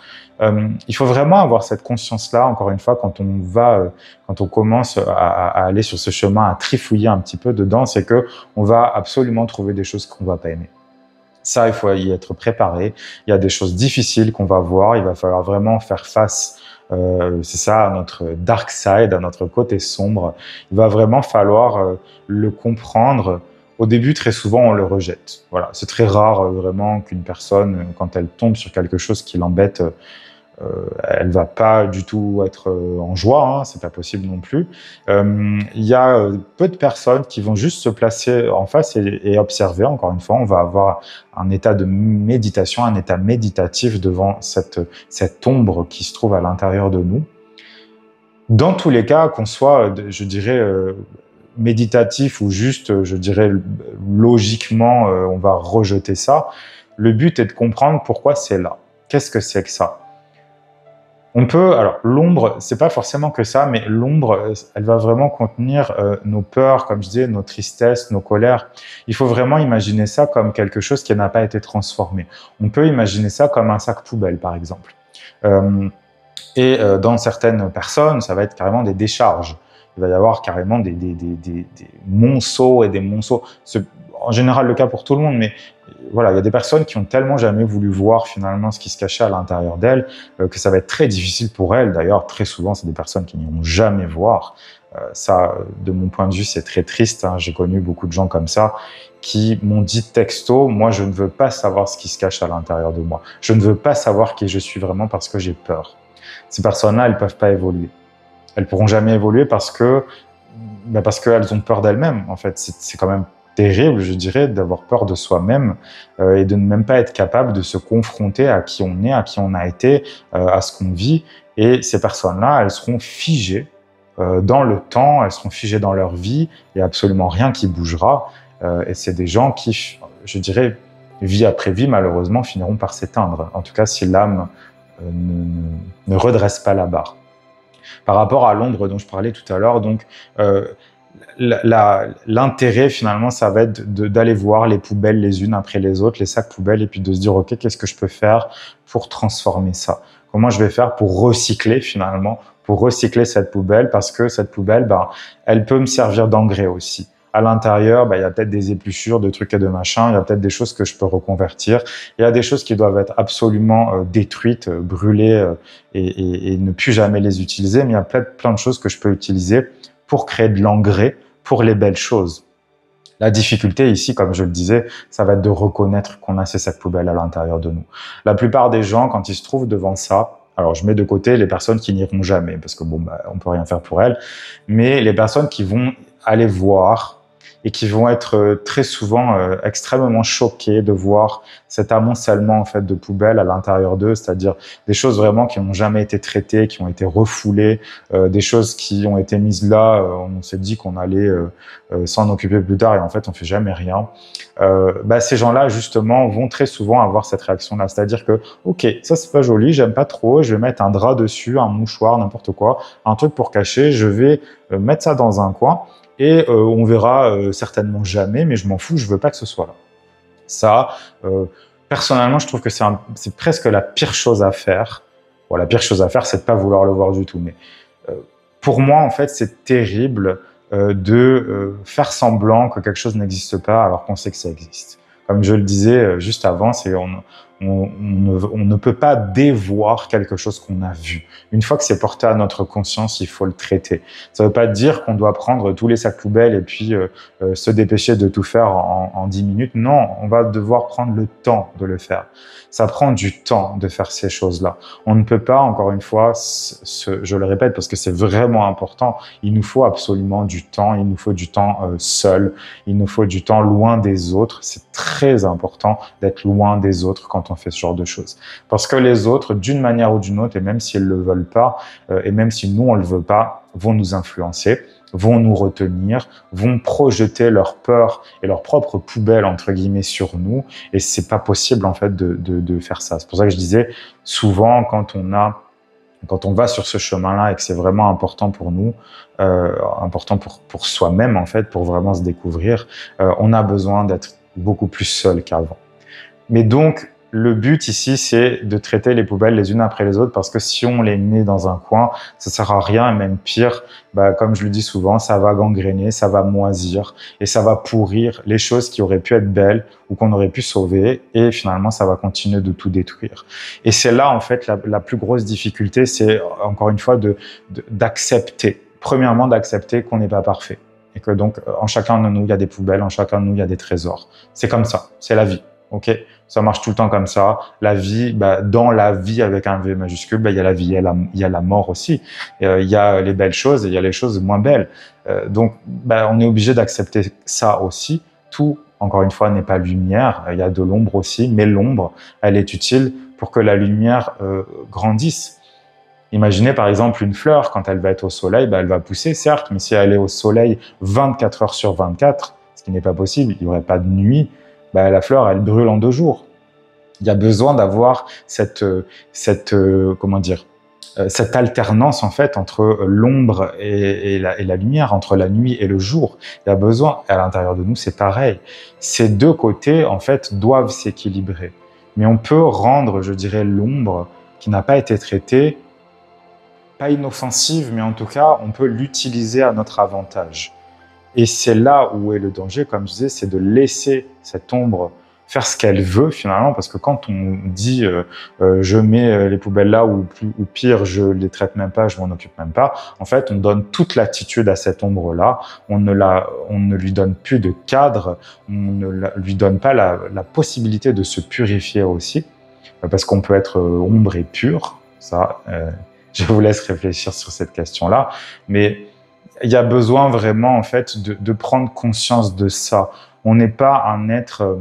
Il faut vraiment avoir cette conscience-là, encore une fois, quand on commence à aller sur ce chemin, à trifouiller un petit peu dedans, c'est que on va absolument trouver des choses qu'on va pas aimer. Ça, il faut y être préparé. Il y a des choses difficiles qu'on va voir. Il va falloir vraiment faire face, c'est ça, à notre dark side, à notre côté sombre. Il va vraiment falloir le comprendre. Au début, très souvent, on le rejette. Voilà, c'est très rare vraiment qu'une personne, quand elle tombe sur quelque chose qui l'embête, elle va pas du tout être en joie, hein, c'est pas possible non plus. Il y a peu de personnes qui vont juste se placer en face et observer. Encore une fois, on va avoir un état de méditation, un état méditatif devant cette ombre qui se trouve à l'intérieur de nous. Dans tous les cas, qu'on soit, je dirais, méditatif ou juste, je dirais, logiquement, on va rejeter ça. Le but est de comprendre pourquoi c'est là. Qu'est-ce que c'est que ça? On peut, alors l'ombre, c'est pas forcément que ça, mais l'ombre, elle va vraiment contenir nos peurs, comme je disais, nos tristesses, nos colères. Il faut vraiment imaginer ça comme quelque chose qui n'a pas été transformé. On peut imaginer ça comme un sac poubelle, par exemple. Dans certaines personnes, ça va être carrément des décharges. Il va y avoir carrément des monceaux et des monceaux. C'est en général le cas pour tout le monde, mais voilà, il y a des personnes qui ont tellement jamais voulu voir finalement ce qui se cachait à l'intérieur d'elles que ça va être très difficile pour elles. D'ailleurs, très souvent, c'est des personnes qui n'iront jamais voir. Ça, de mon point de vue, c'est très triste, hein. J'ai connu beaucoup de gens comme ça qui m'ont dit texto, moi, je ne veux pas savoir ce qui se cache à l'intérieur de moi. Je ne veux pas savoir qui je suis vraiment parce que j'ai peur. Ces personnes-là, elles peuvent pas évoluer. Elles pourront jamais évoluer parce qu'elles ont peur d'elles-mêmes. En fait, c'est quand même terrible, je dirais, d'avoir peur de soi-même et de ne même pas être capable de se confronter à qui on est, à qui on a été, à ce qu'on vit. Et ces personnes-là, elles seront figées dans le temps, elles seront figées dans leur vie, il n'y a absolument rien qui bougera. Et c'est des gens qui, je dirais, vie après vie, malheureusement, finiront par s'éteindre. En tout cas, si l'âme ne redresse pas la barre. Par rapport à l'ombre dont je parlais tout à l'heure, donc l'intérêt finalement, ça va être d'aller voir les poubelles les unes après les autres, les sacs poubelles, et puis de se dire ok, qu'est-ce que je peux faire pour transformer ça? Comment je vais faire pour recycler finalement, pour recycler cette poubelle, parce que cette poubelle, elle peut me servir d'engrais aussi. À l'intérieur, il y a peut-être des épluchures, de trucs et de machins, il y a peut-être des choses que je peux reconvertir, il y a des choses qui doivent être absolument détruites, brûlées et ne plus jamais les utiliser, mais il y a peut-être plein de choses que je peux utiliser pour créer de l'engrais pour les belles choses. La difficulté ici, comme je le disais, ça va être de reconnaître qu'on a ces sacs poubelles à l'intérieur de nous. La plupart des gens, quand ils se trouvent devant ça, alors je mets de côté les personnes qui n'iront jamais, parce que on peut rien faire pour elles, mais les personnes qui vont aller voir et qui vont être très souvent extrêmement choqués de voir cet amoncellement en fait de poubelles à l'intérieur d'eux, c'est-à-dire des choses vraiment qui n'ont jamais été traitées, qui ont été refoulées, des choses qui ont été mises là, on s'est dit qu'on allait s'en occuper plus tard et en fait on fait jamais rien. Ces gens-là justement vont très souvent avoir cette réaction-là, c'est-à-dire que ok, ça c'est pas joli, j'aime pas trop, je vais mettre un drap dessus, un mouchoir, n'importe quoi, un truc pour cacher, je vais mettre ça dans un coin. Et on verra certainement jamais, mais je m'en fous, je veux pas que ce soit là. Ça, personnellement, je trouve que c'est presque la pire chose à faire. Bon, la pire chose à faire, c'est de pas vouloir le voir du tout. Mais pour moi, en fait, c'est terrible de faire semblant que quelque chose n'existe pas alors qu'on sait que ça existe. Comme je le disais juste avant, on ne peut pas dévoir quelque chose qu'on a vu. Une fois que c'est porté à notre conscience, il faut le traiter. Ça ne veut pas dire qu'on doit prendre tous les sacs poubelles et puis se dépêcher de tout faire en 10 minutes. Non, on va devoir prendre le temps de le faire. Ça prend du temps de faire ces choses-là. On ne peut pas, encore une fois, je le répète parce que c'est vraiment important, il nous faut absolument du temps, il nous faut du temps seul, il nous faut du temps loin des autres. C'est très important d'être loin des autres quand on fait ce genre de choses. Parce que les autres, d'une manière ou d'une autre, et même s'ils le veulent pas, et même si nous on le veut pas, vont nous influencer, vont nous retenir, vont projeter leur peur et leur propre poubelle entre guillemets sur nous, et c'est pas possible en fait de faire ça. C'est pour ça que je disais souvent quand on va sur ce chemin-là et que c'est vraiment important pour nous, important pour soi-même en fait, pour vraiment se découvrir, on a besoin d'être beaucoup plus seul qu'avant. Mais donc le but ici, c'est de traiter les poubelles les unes après les autres parce que si on les met dans un coin, ça sert à rien et même pire, comme je le dis souvent, ça va gangréner, ça va moisir et ça va pourrir les choses qui auraient pu être belles ou qu'on aurait pu sauver et finalement, ça va continuer de tout détruire. Et c'est là, en fait, la plus grosse difficulté, c'est encore une fois d'accepter. Premièrement, d'accepter qu'on n'est pas parfait et que donc, en chacun de nous, il y a des poubelles, en chacun de nous, il y a des trésors. C'est comme ça, c'est la vie. Ok, ça marche tout le temps comme ça. La vie, dans la vie avec un V majuscule, il y a la vie, il y a la mort aussi. Il y a les belles choses et il y a les choses moins belles. Donc, on est obligé d'accepter ça aussi. Tout, encore une fois, n'est pas lumière. Il y a de l'ombre aussi, mais l'ombre, elle est utile pour que la lumière grandisse. Imaginez par exemple une fleur, quand elle va être au soleil, elle va pousser, certes, mais si elle est au soleil 24 heures sur 24, ce qui n'est pas possible, il n'y aurait pas de nuit, la fleur, elle brûle en 2 jours. Il y a besoin d'avoir cette alternance en fait entre l'ombre et la lumière, entre la nuit et le jour. Il y a besoin, à l'intérieur de nous, c'est pareil. Ces deux côtés, en fait, doivent s'équilibrer. Mais on peut rendre, je dirais, l'ombre qui n'a pas été traitée, pas inoffensive, mais en tout cas, on peut l'utiliser à notre avantage. Et c'est là où est le danger, comme je disais, c'est de laisser cette ombre faire ce qu'elle veut finalement, parce que quand on dit je mets les poubelles là ou pire, je les traite même pas, je m'en occupe même pas, en fait, on donne toute l'attitude à cette ombre-là, on ne lui donne plus de cadre, on ne lui donne pas la possibilité de se purifier aussi, parce qu'on peut être ombre et pur, ça, je vous laisse réfléchir sur cette question-là, mais il y a besoin vraiment, en fait, de prendre conscience de ça. On n'est pas un être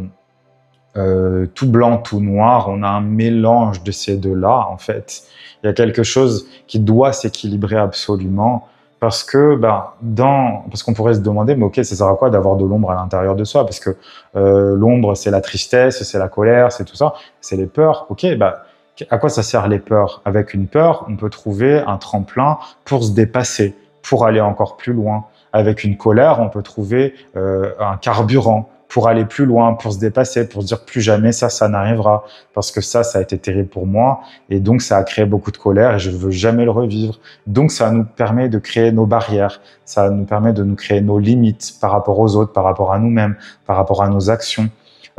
tout blanc, tout noir. On a un mélange de ces deux-là, en fait. Il y a quelque chose qui doit s'équilibrer absolument parce que, parce qu'on pourrait se demander, mais ok, ça sert à quoi d'avoir de l'ombre à l'intérieur de soi? Parce que l'ombre, c'est la tristesse, c'est la colère, c'est tout ça, c'est les peurs. Ok, à quoi ça sert les peurs? Avec une peur, on peut trouver un tremplin pour se dépasser, pour aller encore plus loin. Avec une colère, on peut trouver un carburant pour aller plus loin, pour se dépasser, pour se dire plus jamais ça n'arrivera, parce que ça a été terrible pour moi, et donc ça a créé beaucoup de colère, et je ne veux jamais le revivre. Donc ça nous permet de créer nos barrières, ça nous permet de nous créer nos limites par rapport aux autres, par rapport à nous-mêmes, par rapport à nos actions.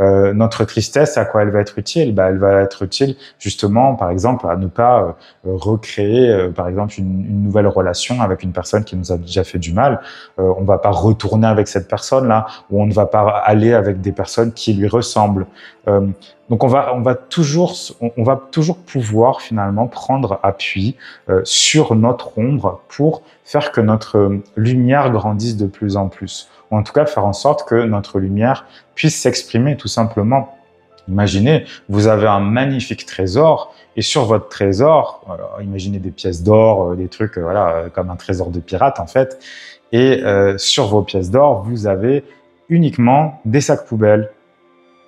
Notre tristesse, à quoi elle va être utile? Elle va être utile justement, par exemple, à ne pas recréer, par exemple, une nouvelle relation avec une personne qui nous a déjà fait du mal. On va pas retourner avec cette personne-là, ou on ne va pas aller avec des personnes qui lui ressemblent. Donc on va toujours pouvoir finalement prendre appui sur notre ombre pour faire que notre lumière grandisse de plus en plus. Ou en tout cas faire en sorte que notre lumière puisse s'exprimer tout simplement. Imaginez, vous avez un magnifique trésor et sur votre trésor, imaginez des pièces d'or, des trucs comme un trésor de pirate en fait, et sur vos pièces d'or, vous avez uniquement des sacs poubelles.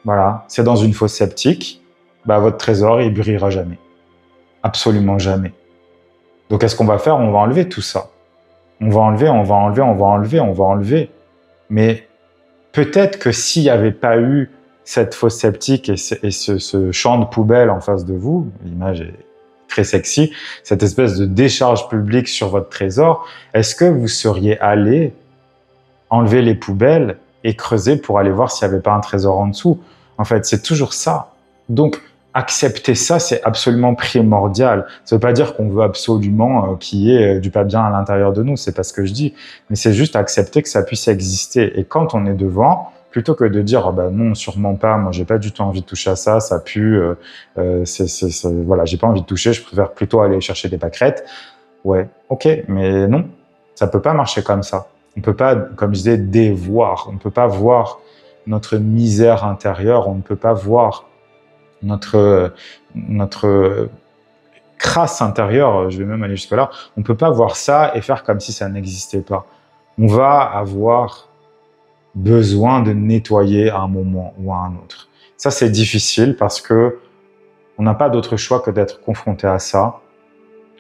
Voilà, c'est dans une fosse septique, votre trésor, il brillera jamais. Absolument jamais. Donc, qu'est-ce qu'on va faire? On va enlever tout ça. On va enlever. Mais peut-être que s'il n'y avait pas eu cette fosse septique et ce champ de poubelle en face de vous, l'image est très sexy, cette espèce de décharge publique sur votre trésor, est-ce que vous seriez allé enlever les poubelles et creuser pour aller voir s'il n'y avait pas un trésor en dessous? En fait, c'est toujours ça. Donc, accepter ça, c'est absolument primordial. Ça ne veut pas dire qu'on veut absolument qu'il y ait du pas bien à l'intérieur de nous, c'est pas ce que je dis, mais c'est juste accepter que ça puisse exister. Et quand on est devant, plutôt que de dire non, sûrement pas, moi j'ai pas du tout envie de toucher à ça, ça pue, voilà, j'ai pas envie de toucher, je préfère plutôt aller chercher des pâquerettes. Ouais, ok, mais non, ça peut pas marcher comme ça. On peut pas, comme je disais, dévoir. On ne peut pas voir notre misère intérieure. On ne peut pas voir notre crasse intérieure. Je vais même aller jusque-là. On ne peut pas voir ça et faire comme si ça n'existait pas. On va avoir besoin de nettoyer à un moment ou à un autre. Ça, c'est difficile parce que on n'a pas d'autre choix que d'être confronté à ça.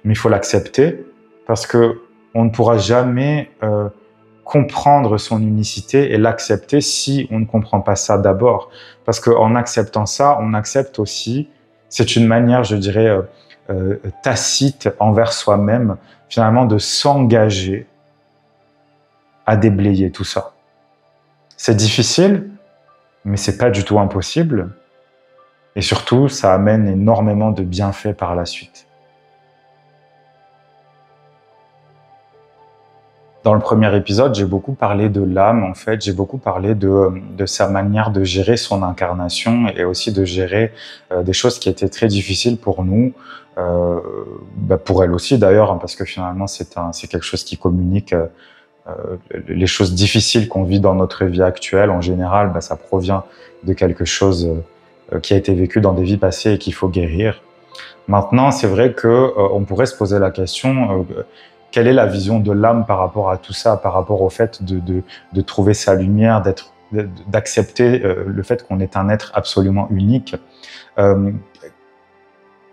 Mais il faut l'accepter parce que on ne pourra jamais comprendre son unicité et l'accepter si on ne comprend pas ça d'abord. Parce qu'en acceptant ça, on accepte aussi, c'est une manière, je dirais, tacite envers soi-même, finalement, de s'engager à déblayer tout ça. C'est difficile, mais c'est pas du tout impossible. Et surtout, ça amène énormément de bienfaits par la suite. Dans le premier épisode, j'ai beaucoup parlé de l'âme, en fait. J'ai beaucoup parlé de sa manière de gérer son incarnation et aussi de gérer des choses qui étaient très difficiles pour nous, pour elle aussi d'ailleurs, hein, parce que finalement, c'est quelque chose qui communique les choses difficiles qu'on vit dans notre vie actuelle. En général, ça provient de quelque chose qui a été vécu dans des vies passées et qu'il faut guérir. Maintenant, c'est vrai que on pourrait se poser la question quelle est la vision de l'âme par rapport à tout ça, par rapport au fait de trouver sa lumière, d'accepter le fait qu'on est un être absolument unique.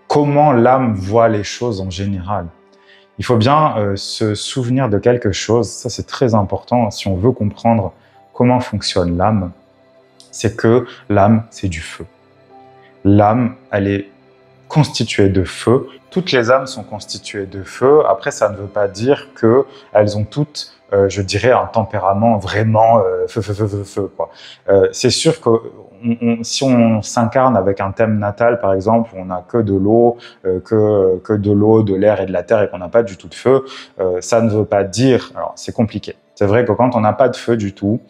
Comment l'âme voit les choses en général? Il faut bien se souvenir de quelque chose, ça c'est très important si on veut comprendre comment fonctionne l'âme, c'est que l'âme, c'est du feu. L'âme, elle est constituées de feu. Toutes les âmes sont constituées de feu. Après, ça ne veut pas dire qu'elles ont toutes, je dirais, un tempérament vraiment feu, quoi. C'est sûr que si on s'incarne avec un thème natal, par exemple, où on n'a que de l'eau, que de l'eau, de l'air et de la terre et qu'on n'a pas du tout de feu, ça ne veut pas dire... Alors, c'est compliqué. C'est vrai que quand on n'a pas de feu du tout,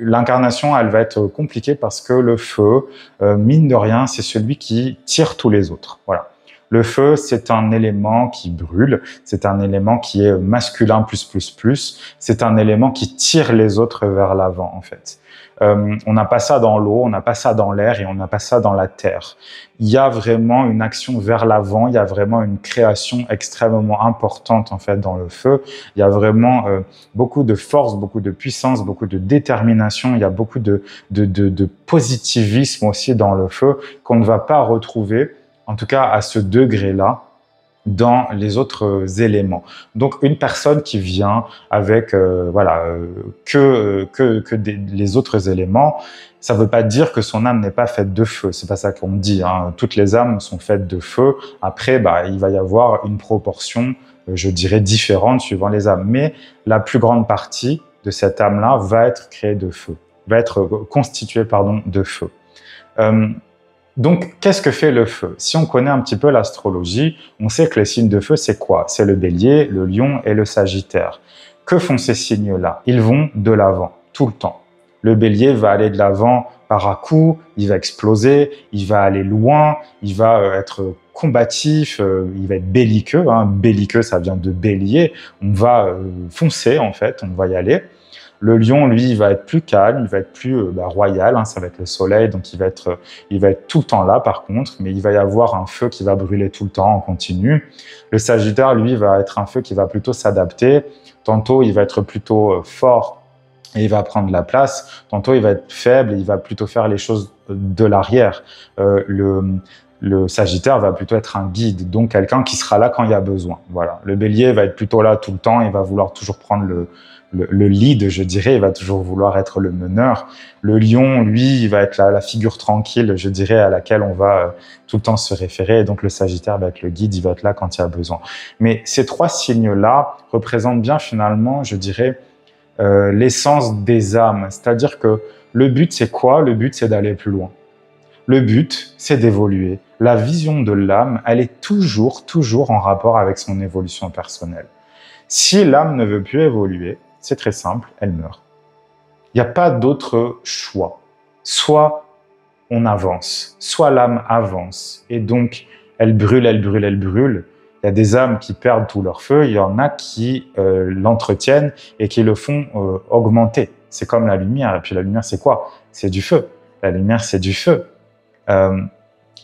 l'incarnation, elle va être compliquée parce que le feu, mine de rien, c'est celui qui tire tous les autres. Voilà. Le feu, c'est un élément qui brûle, c'est un élément qui est masculin plus, c'est un élément qui tire les autres vers l'avant, en fait. On n'a pas ça dans l'eau, on n'a pas ça dans l'air et on n'a pas ça dans la terre. Il y a vraiment une action vers l'avant, il y a vraiment une création extrêmement importante en fait dans le feu. Il y a vraiment beaucoup de force, beaucoup de puissance, beaucoup de détermination. Il y a beaucoup de positivisme aussi dans le feu qu'on ne va pas retrouver, en tout cas à ce degré-là, dans les autres éléments. Donc une personne qui vient avec les autres éléments, ça ne veut pas dire que son âme n'est pas faite de feu. C'est pas ça qu'on dit, hein. Toutes les âmes sont faites de feu. Après, il va y avoir une proportion, je dirais, différente suivant les âmes. Mais la plus grande partie de cette âme-là va être créée de feu, va être constituée, de feu. Donc, qu'est-ce que fait le feu? Si on connaît un petit peu l'astrologie, on sait que les signes de feu, c'est quoi? C'est le bélier, le lion et le sagittaire. Que font ces signes-là? Ils vont de l'avant, tout le temps. Le bélier va aller de l'avant par à-coups, il va exploser, il va aller loin, il va être combatif, il va être belliqueux. Hein. Belliqueux, ça vient de bélier. On va foncer, en fait, on va y aller. Le lion, lui, il va être plus calme, il va être plus royal, hein, ça va être le soleil, donc il va être tout le temps là par contre, mais il va y avoir un feu qui va brûler tout le temps en continu. Le sagittaire, lui, va être un feu qui va plutôt s'adapter. Tantôt, il va être plutôt fort et il va prendre la place. Tantôt, il va être faible et il va plutôt faire les choses de l'arrière. Le Sagittaire va plutôt être un guide, donc quelqu'un qui sera là quand il y a besoin. Voilà. Le Bélier va être plutôt là tout le temps, il va vouloir toujours prendre le lead, je dirais, il va toujours vouloir être le meneur. Le Lion, lui, il va être la figure tranquille, je dirais, à laquelle on va tout le temps se référer. Et donc le Sagittaire va être le guide, il va être là quand il y a besoin. Mais ces trois signes-là représentent bien finalement, je dirais, l'essence des âmes. C'est-à-dire que le but, c'est quoi? Le but, c'est d'aller plus loin. Le but, c'est d'évoluer. La vision de l'âme, elle est toujours en rapport avec son évolution personnelle. Si l'âme ne veut plus évoluer, c'est très simple, elle meurt. Il n'y a pas d'autre choix. Soit on avance, soit l'âme avance, et donc elle brûle. Il y a des âmes qui perdent tout leur feu, il y en a qui l'entretiennent et qui le font augmenter. C'est comme la lumière, et puis la lumière, c'est quoi? C'est du feu. La lumière, c'est du feu.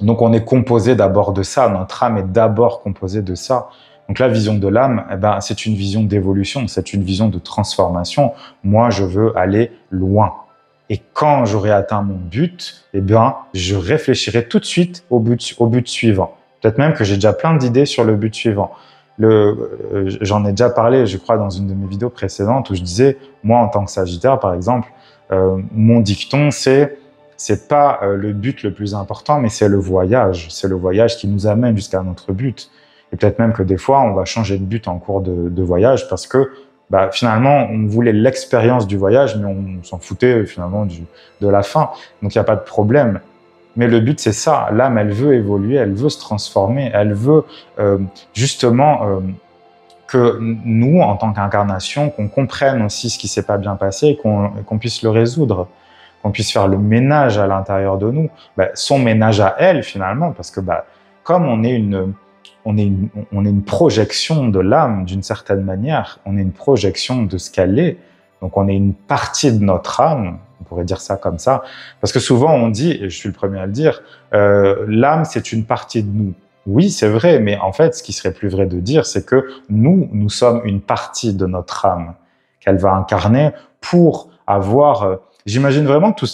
Donc on est composé d'abord de ça, notre âme est d'abord composée de ça. Donc la vision de l'âme, c'est une vision d'évolution, c'est une vision de transformation. Moi, je veux aller loin. Et quand j'aurai atteint mon but, je réfléchirai tout de suite au but suivant. Peut-être même que j'ai déjà plein d'idées sur le but suivant. J'en ai déjà parlé, je crois, dans une de mes vidéos précédentes où je disais, moi, en tant que Sagittaire, par exemple, mon dicton, c'est pas le but le plus important, mais c'est le voyage. C'est le voyage qui nous amène jusqu'à notre but. Et peut-être même que des fois, on va changer de but en cours de voyage parce que bah, finalement, on voulait l'expérience du voyage, mais on s'en foutait finalement de la fin. Donc, il n'y a pas de problème. Mais le but, c'est ça. L'âme, elle veut évoluer, elle veut se transformer, elle veut justement que nous, en tant qu'incarnation, qu'on comprenne aussi ce qui s'est pas bien passé et qu'on puisse le résoudre, qu'on puisse faire le ménage à l'intérieur de nous. Ben, son ménage à elle, finalement, parce que ben, comme on est une projection de l'âme d'une certaine manière, on est une projection de ce qu'elle est, donc on est une partie de notre âme, on pourrait dire ça comme ça, parce que souvent on dit, et je suis le premier à le dire, l'âme c'est une partie de nous. Oui, c'est vrai, mais en fait, ce qui serait plus vrai de dire, c'est que nous sommes une partie de notre âme qu'elle va incarner pour avoir... J'imagine vraiment tout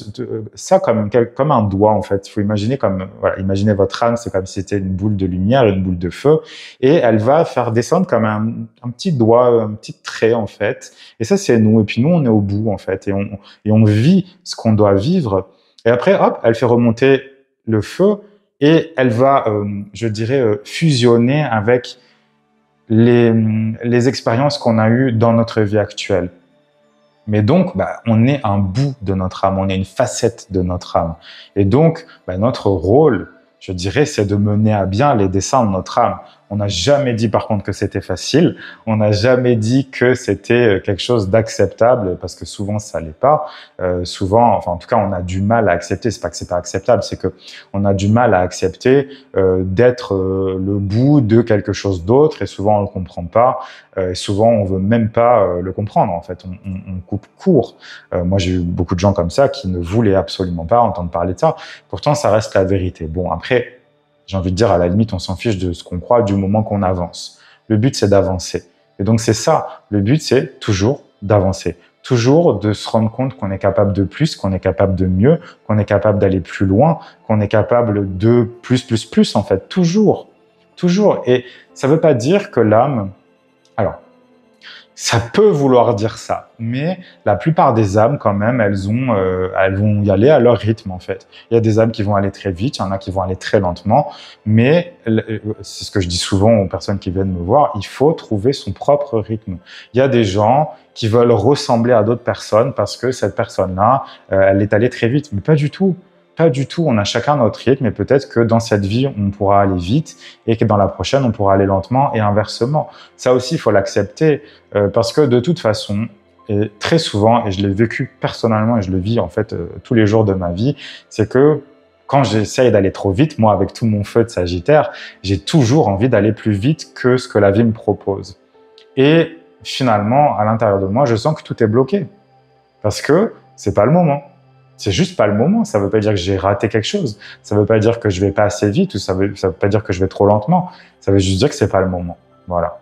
ça comme un doigt, en fait. Il faut imaginer voilà, imaginez votre âme, c'est comme si c'était une boule de lumière, une boule de feu, et elle va faire descendre comme un petit doigt, un petit trait, en fait. Et ça, c'est nous. Et puis nous, on est au bout, en fait, et on vit ce qu'on doit vivre. Et après, hop, elle fait remonter le feu, et elle va, je dirais, fusionner avec les expériences qu'on a eues dans notre vie actuelle. Mais donc, bah, on est un bout de notre âme, on est une facette de notre âme. Et donc, bah, notre rôle, je dirais, c'est de mener à bien les desseins de notre âme. On n'a jamais dit par contre que c'était facile, on n'a jamais dit que c'était quelque chose d'acceptable, parce que souvent ça l'est pas. Souvent, enfin en tout cas, on a du mal à accepter. C'est pas que c'est pas acceptable, c'est que on a du mal à accepter d'être le bout de quelque chose d'autre, et souvent on le comprend pas. Souvent, on veut même pas le comprendre. En fait, on coupe court. Moi, j'ai eu beaucoup de gens comme ça qui ne voulaient absolument pas entendre parler de ça. Pourtant, ça reste la vérité. Bon, après, j'ai envie de dire, à la limite, on s'en fiche de ce qu'on croit du moment qu'on avance. Le but, c'est d'avancer. Et donc, c'est ça. Le but, c'est toujours d'avancer. Toujours de se rendre compte qu'on est capable de plus, qu'on est capable de mieux, qu'on est capable d'aller plus loin, qu'on est capable de plus, en fait. Toujours. Toujours. Et ça veut pas dire que l'âme... Alors, ça peut vouloir dire ça, mais la plupart des âmes, quand même, elles vont y aller à leur rythme, en fait. Il y a des âmes qui vont aller très vite, il y en a qui vont aller très lentement, mais c'est ce que je dis souvent aux personnes qui viennent me voir, il faut trouver son propre rythme. Il y a des gens qui veulent ressembler à d'autres personnes parce que cette personne-là, elle est allée très vite, mais pas du tout. Pas du tout, on a chacun notre rythme et peut-être que dans cette vie, on pourra aller vite et que dans la prochaine, on pourra aller lentement et inversement. Ça aussi, il faut l'accepter parce que de toute façon, et très souvent, et je l'ai vécu personnellement et je le vis en fait tous les jours de ma vie, c'est que quand j'essaye d'aller trop vite, moi avec tout mon feu de Sagittaire, j'ai toujours envie d'aller plus vite que ce que la vie me propose. Et finalement, à l'intérieur de moi, je sens que tout est bloqué parce que c'est pas le moment. C'est juste pas le moment. Ça veut pas dire que j'ai raté quelque chose. Ça veut pas dire que je vais pas assez vite ou ça veut pas dire que je vais trop lentement. Ça veut juste dire que c'est pas le moment. Voilà.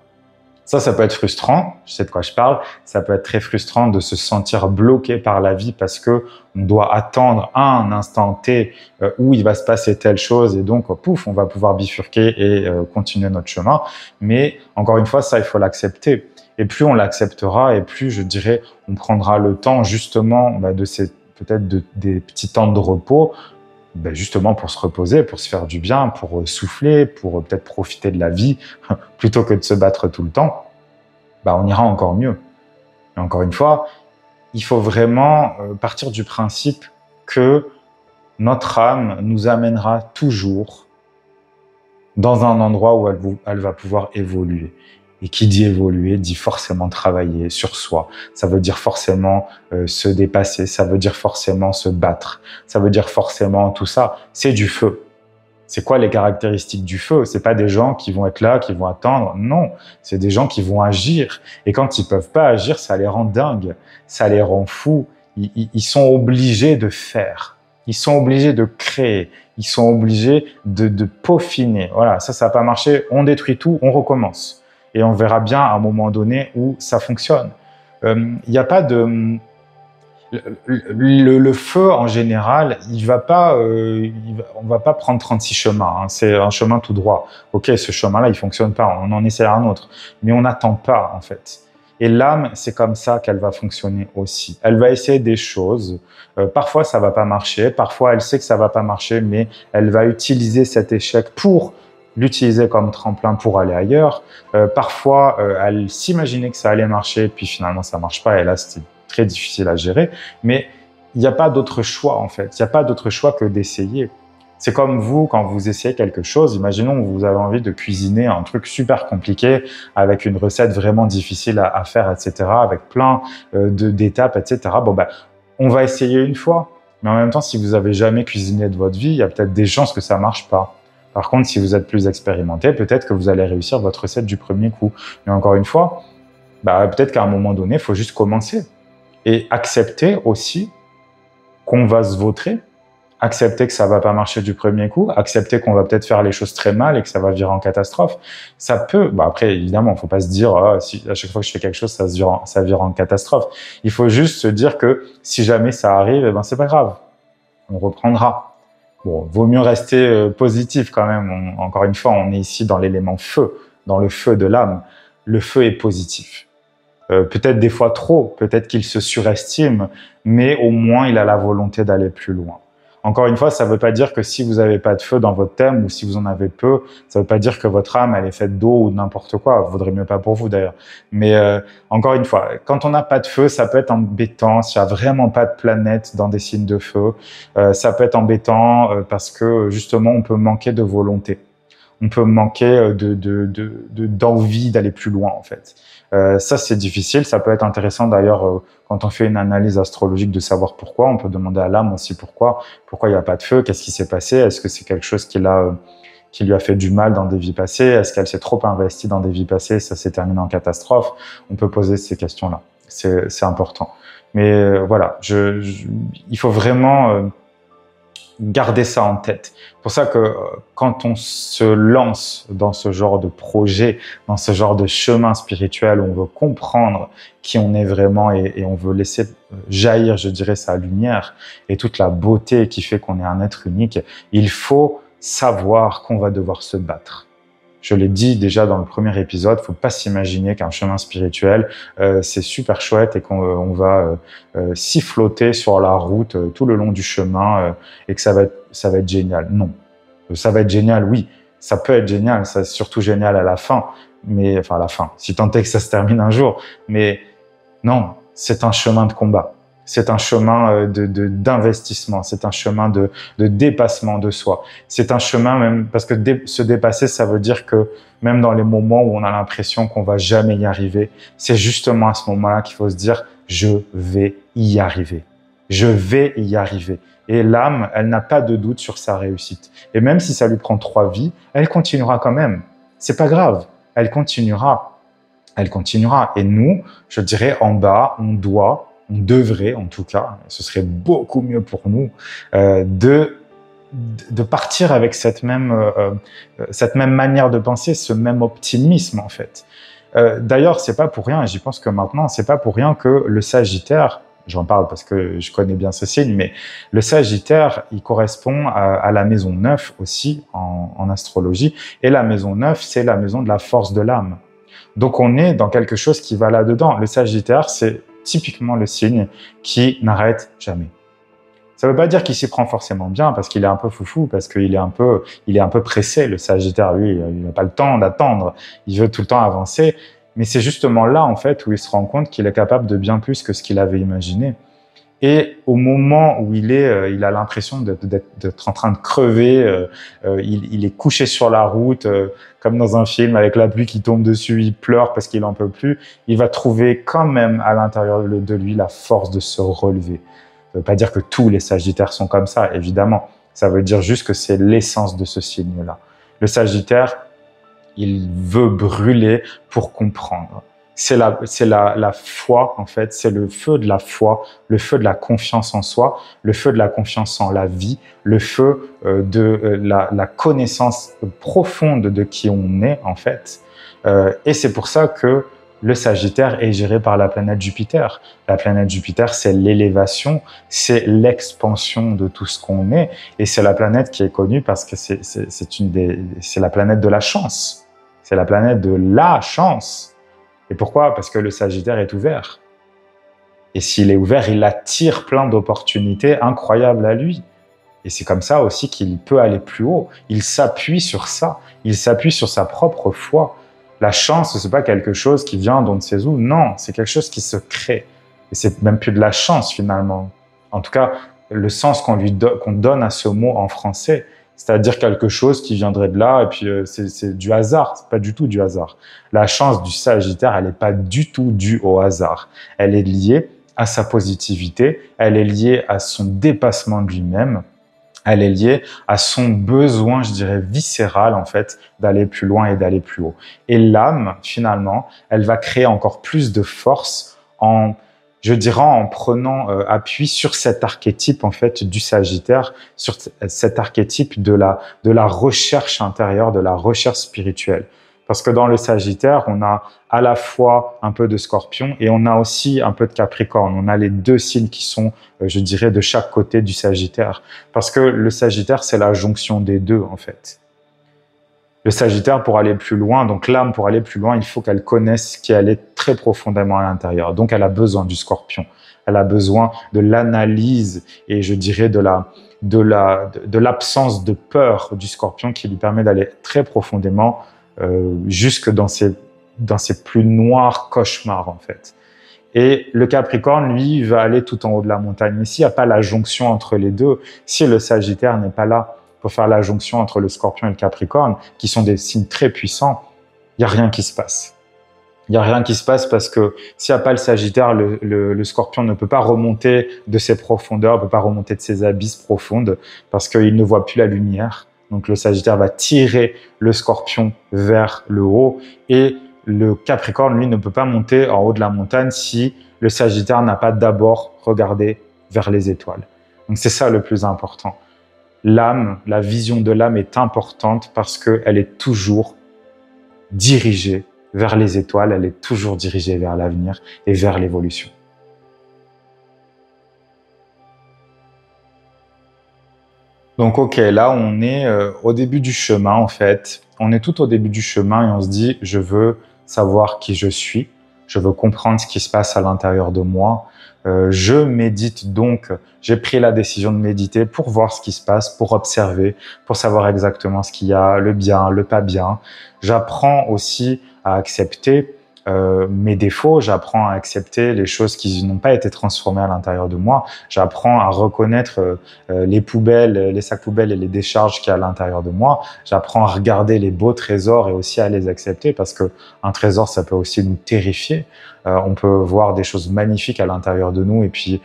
Ça peut être frustrant. Je sais de quoi je parle. Ça peut être très frustrant de se sentir bloqué par la vie parce que on doit attendre un instant T où il va se passer telle chose et donc pouf, on va pouvoir bifurquer et continuer notre chemin. Mais encore une fois, ça, il faut l'accepter. Et plus on l'acceptera et plus, je dirais, on prendra le temps justement de ces peut-être des petits temps de repos, justement pour se reposer, pour se faire du bien, pour souffler, pour peut-être profiter de la vie, plutôt que de se battre tout le temps, on ira encore mieux. Et encore une fois, il faut vraiment partir du principe que notre âme nous amènera toujours dans un endroit où elle va pouvoir évoluer. Et qui dit évoluer, dit forcément travailler sur soi. Ça veut dire forcément se dépasser, ça veut dire forcément se battre, ça veut dire forcément tout ça. C'est du feu. C'est quoi les caractéristiques du feu? C'est pas des gens qui vont être là, qui vont attendre. Non, c'est des gens qui vont agir. Et quand ils peuvent pas agir, ça les rend dingues, ça les rend fous. Ils sont obligés de faire. Ils sont obligés de créer. Ils sont obligés de peaufiner. Voilà, ça n'a pas marché. On détruit tout, on recommence. Et on verra bien à un moment donné où ça fonctionne. Il n'y a pas de... Le feu, en général, on va pas prendre 36 chemins, hein. C'est un chemin tout droit. Ok, ce chemin-là, il fonctionne pas, on en essaie un autre. Mais on n'attend pas, en fait. Et l'âme, c'est comme ça qu'elle va fonctionner aussi. Elle va essayer des choses. Parfois, ça va pas marcher. Parfois, elle sait que ça va pas marcher, mais elle va utiliser cet échec pour l'utiliser comme tremplin pour aller ailleurs. Parfois, elle s'imaginait que ça allait marcher, puis finalement, ça marche pas. Et là, c'était très difficile à gérer. Mais il n'y a pas d'autre choix, en fait. Il n'y a pas d'autre choix que d'essayer. C'est comme vous, quand vous essayez quelque chose, imaginons que vous avez envie de cuisiner un truc super compliqué avec une recette vraiment difficile à faire, etc., avec plein d'étapes, etc. Bon, ben, on va essayer une fois. Mais en même temps, si vous avez jamais cuisiné de votre vie, il y a peut-être des chances que ça marche pas. Par contre, si vous êtes plus expérimenté, peut-être que vous allez réussir votre recette du premier coup. Mais encore une fois, bah, peut-être qu'à un moment donné, il faut juste commencer. Et accepter aussi qu'on va se vautrer, accepter que ça va pas marcher du premier coup, accepter qu'on va peut-être faire les choses très mal et que ça va virer en catastrophe. Ça peut, bah après, évidemment, faut pas se dire, si à chaque fois que je fais quelque chose, ça vire en catastrophe. Il faut juste se dire que si jamais ça arrive, eh ben, c'est pas grave. On reprendra. Bon, vaut mieux rester positif quand même. Encore une fois, on est ici dans l'élément feu, dans le feu de l'âme. Le feu est positif. Peut-être des fois trop, peut-être qu'il se surestime, mais au moins il a la volonté d'aller plus loin. Encore une fois, ça ne veut pas dire que si vous n'avez pas de feu dans votre thème ou si vous en avez peu, ça ne veut pas dire que votre âme elle est faite d'eau ou de n'importe quoi. Vaudrait mieux pas pour vous d'ailleurs. Mais encore une fois, quand on n'a pas de feu, ça peut être embêtant. S'il n'y a vraiment pas de planète dans des signes de feu, ça peut être embêtant parce que justement on peut manquer de volonté. On peut manquer d'envie d'aller plus loin en fait. Ça c'est difficile, ça peut être intéressant d'ailleurs quand on fait une analyse astrologique de savoir pourquoi. On peut demander à l'âme aussi pourquoi il n'y a pas de feu, qu'est-ce qui s'est passé, est-ce que c'est quelque chose qui lui a fait du mal dans des vies passées, est-ce qu'elle s'est trop investie dans des vies passées, ça s'est terminé en catastrophe. On peut poser ces questions-là, c'est important. Mais voilà, il faut vraiment garder ça en tête. C'est pour ça que quand on se lance dans ce genre de projet, dans ce genre de chemin spirituel où on veut comprendre qui on est vraiment et on veut laisser jaillir, je dirais, sa lumière et toute la beauté qui fait qu'on est un être unique, il faut savoir qu'on va devoir se battre. Je l'ai dit déjà dans le premier épisode, faut pas s'imaginer qu'un chemin spirituel, c'est super chouette et qu'on va siffloter sur la route tout le long du chemin et que ça va être génial. Non. Ça va être génial, oui. Ça peut être génial, c'est surtout génial à la fin. Mais, enfin, à la fin. Si tant est que ça se termine un jour. Mais non, c'est un chemin de combat. C'est un chemin d'investissement, c'est un chemin de dépassement de soi. C'est un chemin même, parce que se dépasser, ça veut dire que même dans les moments où on a l'impression qu'on va jamais y arriver, c'est justement à ce moment-là qu'il faut se dire « je vais y arriver ». Je vais y arriver. Et l'âme, elle n'a pas de doute sur sa réussite. Et même si ça lui prend 3 vies, elle continuera quand même. C'est pas grave, elle continuera. Elle continuera. Et nous, je dirais en bas, on devrait en tout cas, ce serait beaucoup mieux pour nous, de partir avec cette même manière de penser, ce même optimisme en fait. D'ailleurs, c'est pas pour rien, et j'y pense que maintenant, c'est pas pour rien que le Sagittaire, j'en parle parce que je connais bien ce signe, mais le Sagittaire, il correspond à la maison 9 aussi en astrologie, et la maison 9, c'est la maison de la force de l'âme. Donc on est dans quelque chose qui va là-dedans. Le Sagittaire, c'est typiquement le signe qui n'arrête jamais. Ça ne veut pas dire qu'il s'y prend forcément bien parce qu'il est un peu foufou, parce qu'il est un peu pressé, le Sagittaire. Lui, il n'a pas le temps d'attendre. Il veut tout le temps avancer. Mais c'est justement là, en fait, où il se rend compte qu'il est capable de bien plus que ce qu'il avait imaginé. Et au moment où il a l'impression d'être en train de crever, il est couché sur la route, comme dans un film, avec la pluie qui tombe dessus, il pleure parce qu'il en peut plus. Il va trouver quand même à l'intérieur de lui la force de se relever. Ça veut pas dire que tous les Sagittaires sont comme ça, évidemment. Ça veut dire juste que c'est l'essence de ce signe-là. Le Sagittaire, il veut brûler pour comprendre. C'est la foi, en fait, c'est le feu de la foi, le feu de la confiance en soi, le feu de la confiance en la vie, le feu de la connaissance profonde de qui on est, en fait. Et c'est pour ça que le Sagittaire est géré par la planète Jupiter. La planète Jupiter, c'est l'élévation, c'est l'expansion de tout ce qu'on est, et c'est la planète qui est connue parce que c'est la planète de la chance. C'est la planète de la chance. Et pourquoi? Parce que le Sagittaire est ouvert. Et s'il est ouvert, il attire plein d'opportunités incroyables à lui. Et c'est comme ça aussi qu'il peut aller plus haut. Il s'appuie sur ça. Il s'appuie sur sa propre foi. La chance, c'est pas quelque chose qui vient d'on ne sait où. Non, c'est quelque chose qui se crée. Et c'est même plus de la chance finalement. En tout cas, le sens qu'on donne à ce mot en français, c'est-à-dire quelque chose qui viendrait de là, et puis c'est du hasard. C'est pas du tout du hasard. La chance du Sagittaire, elle n'est pas du tout due au hasard. Elle est liée à sa positivité. Elle est liée à son dépassement de lui-même. Elle est liée à son besoin, je dirais, viscéral, en fait, d'aller plus loin et d'aller plus haut. Et l'âme, finalement, elle va créer encore plus de force je dirais, en prenant appui sur cet archétype, en fait, du Sagittaire, sur cet archétype de la recherche intérieure, de la recherche spirituelle. Parce que dans le Sagittaire, on a à la fois un peu de Scorpion et on a aussi un peu de Capricorne. On a les deux signes qui sont, je dirais, de chaque côté du Sagittaire. Parce que le Sagittaire, c'est la jonction des deux, en fait. Le Sagittaire, pour aller plus loin, donc l'âme, pour aller plus loin, il faut qu'elle connaisse qui elle est très profondément à l'intérieur. Donc, elle a besoin du Scorpion. Elle a besoin de l'analyse et, je dirais, de l'absence de peur du Scorpion qui lui permet d'aller très profondément jusque dans ses plus noirs cauchemars, en fait. Et le Capricorne, lui, va aller tout en haut de la montagne. Mais s'il n'y a pas la jonction entre les deux, si le Sagittaire n'est pas là pour faire la jonction entre le Scorpion et le Capricorne, qui sont des signes très puissants, il n'y a rien qui se passe. Il n'y a rien qui se passe parce que s'il n'y a pas le Sagittaire, le Scorpion ne peut pas remonter de ses profondeurs, ne peut pas remonter de ses abysses profondes parce qu'il ne voit plus la lumière. Donc le Sagittaire va tirer le Scorpion vers le haut et le Capricorne, lui, ne peut pas monter en haut de la montagne si le Sagittaire n'a pas d'abord regardé vers les étoiles. Donc c'est ça le plus important. L'âme, la vision de l'âme est importante parce qu'elle est toujours dirigée vers les étoiles, elle est toujours dirigée vers l'avenir et vers l'évolution. Donc, ok, là, on est au début du chemin, en fait. On est tout au début du chemin et on se dit, je veux savoir qui je suis. Je veux comprendre ce qui se passe à l'intérieur de moi. Je médite donc. J'ai pris la décision de méditer pour voir ce qui se passe, pour observer, pour savoir exactement ce qu'il y a, le bien, le pas bien. J'apprends aussi à accepter mes défauts, j'apprends à accepter les choses qui n'ont pas été transformées à l'intérieur de moi, j'apprends à reconnaître les poubelles, les sacs poubelles et les décharges qu'il y a à l'intérieur de moi, j'apprends à regarder les beaux trésors et aussi à les accepter parce que un trésor, ça peut aussi nous terrifier. On peut voir des choses magnifiques à l'intérieur de nous et puis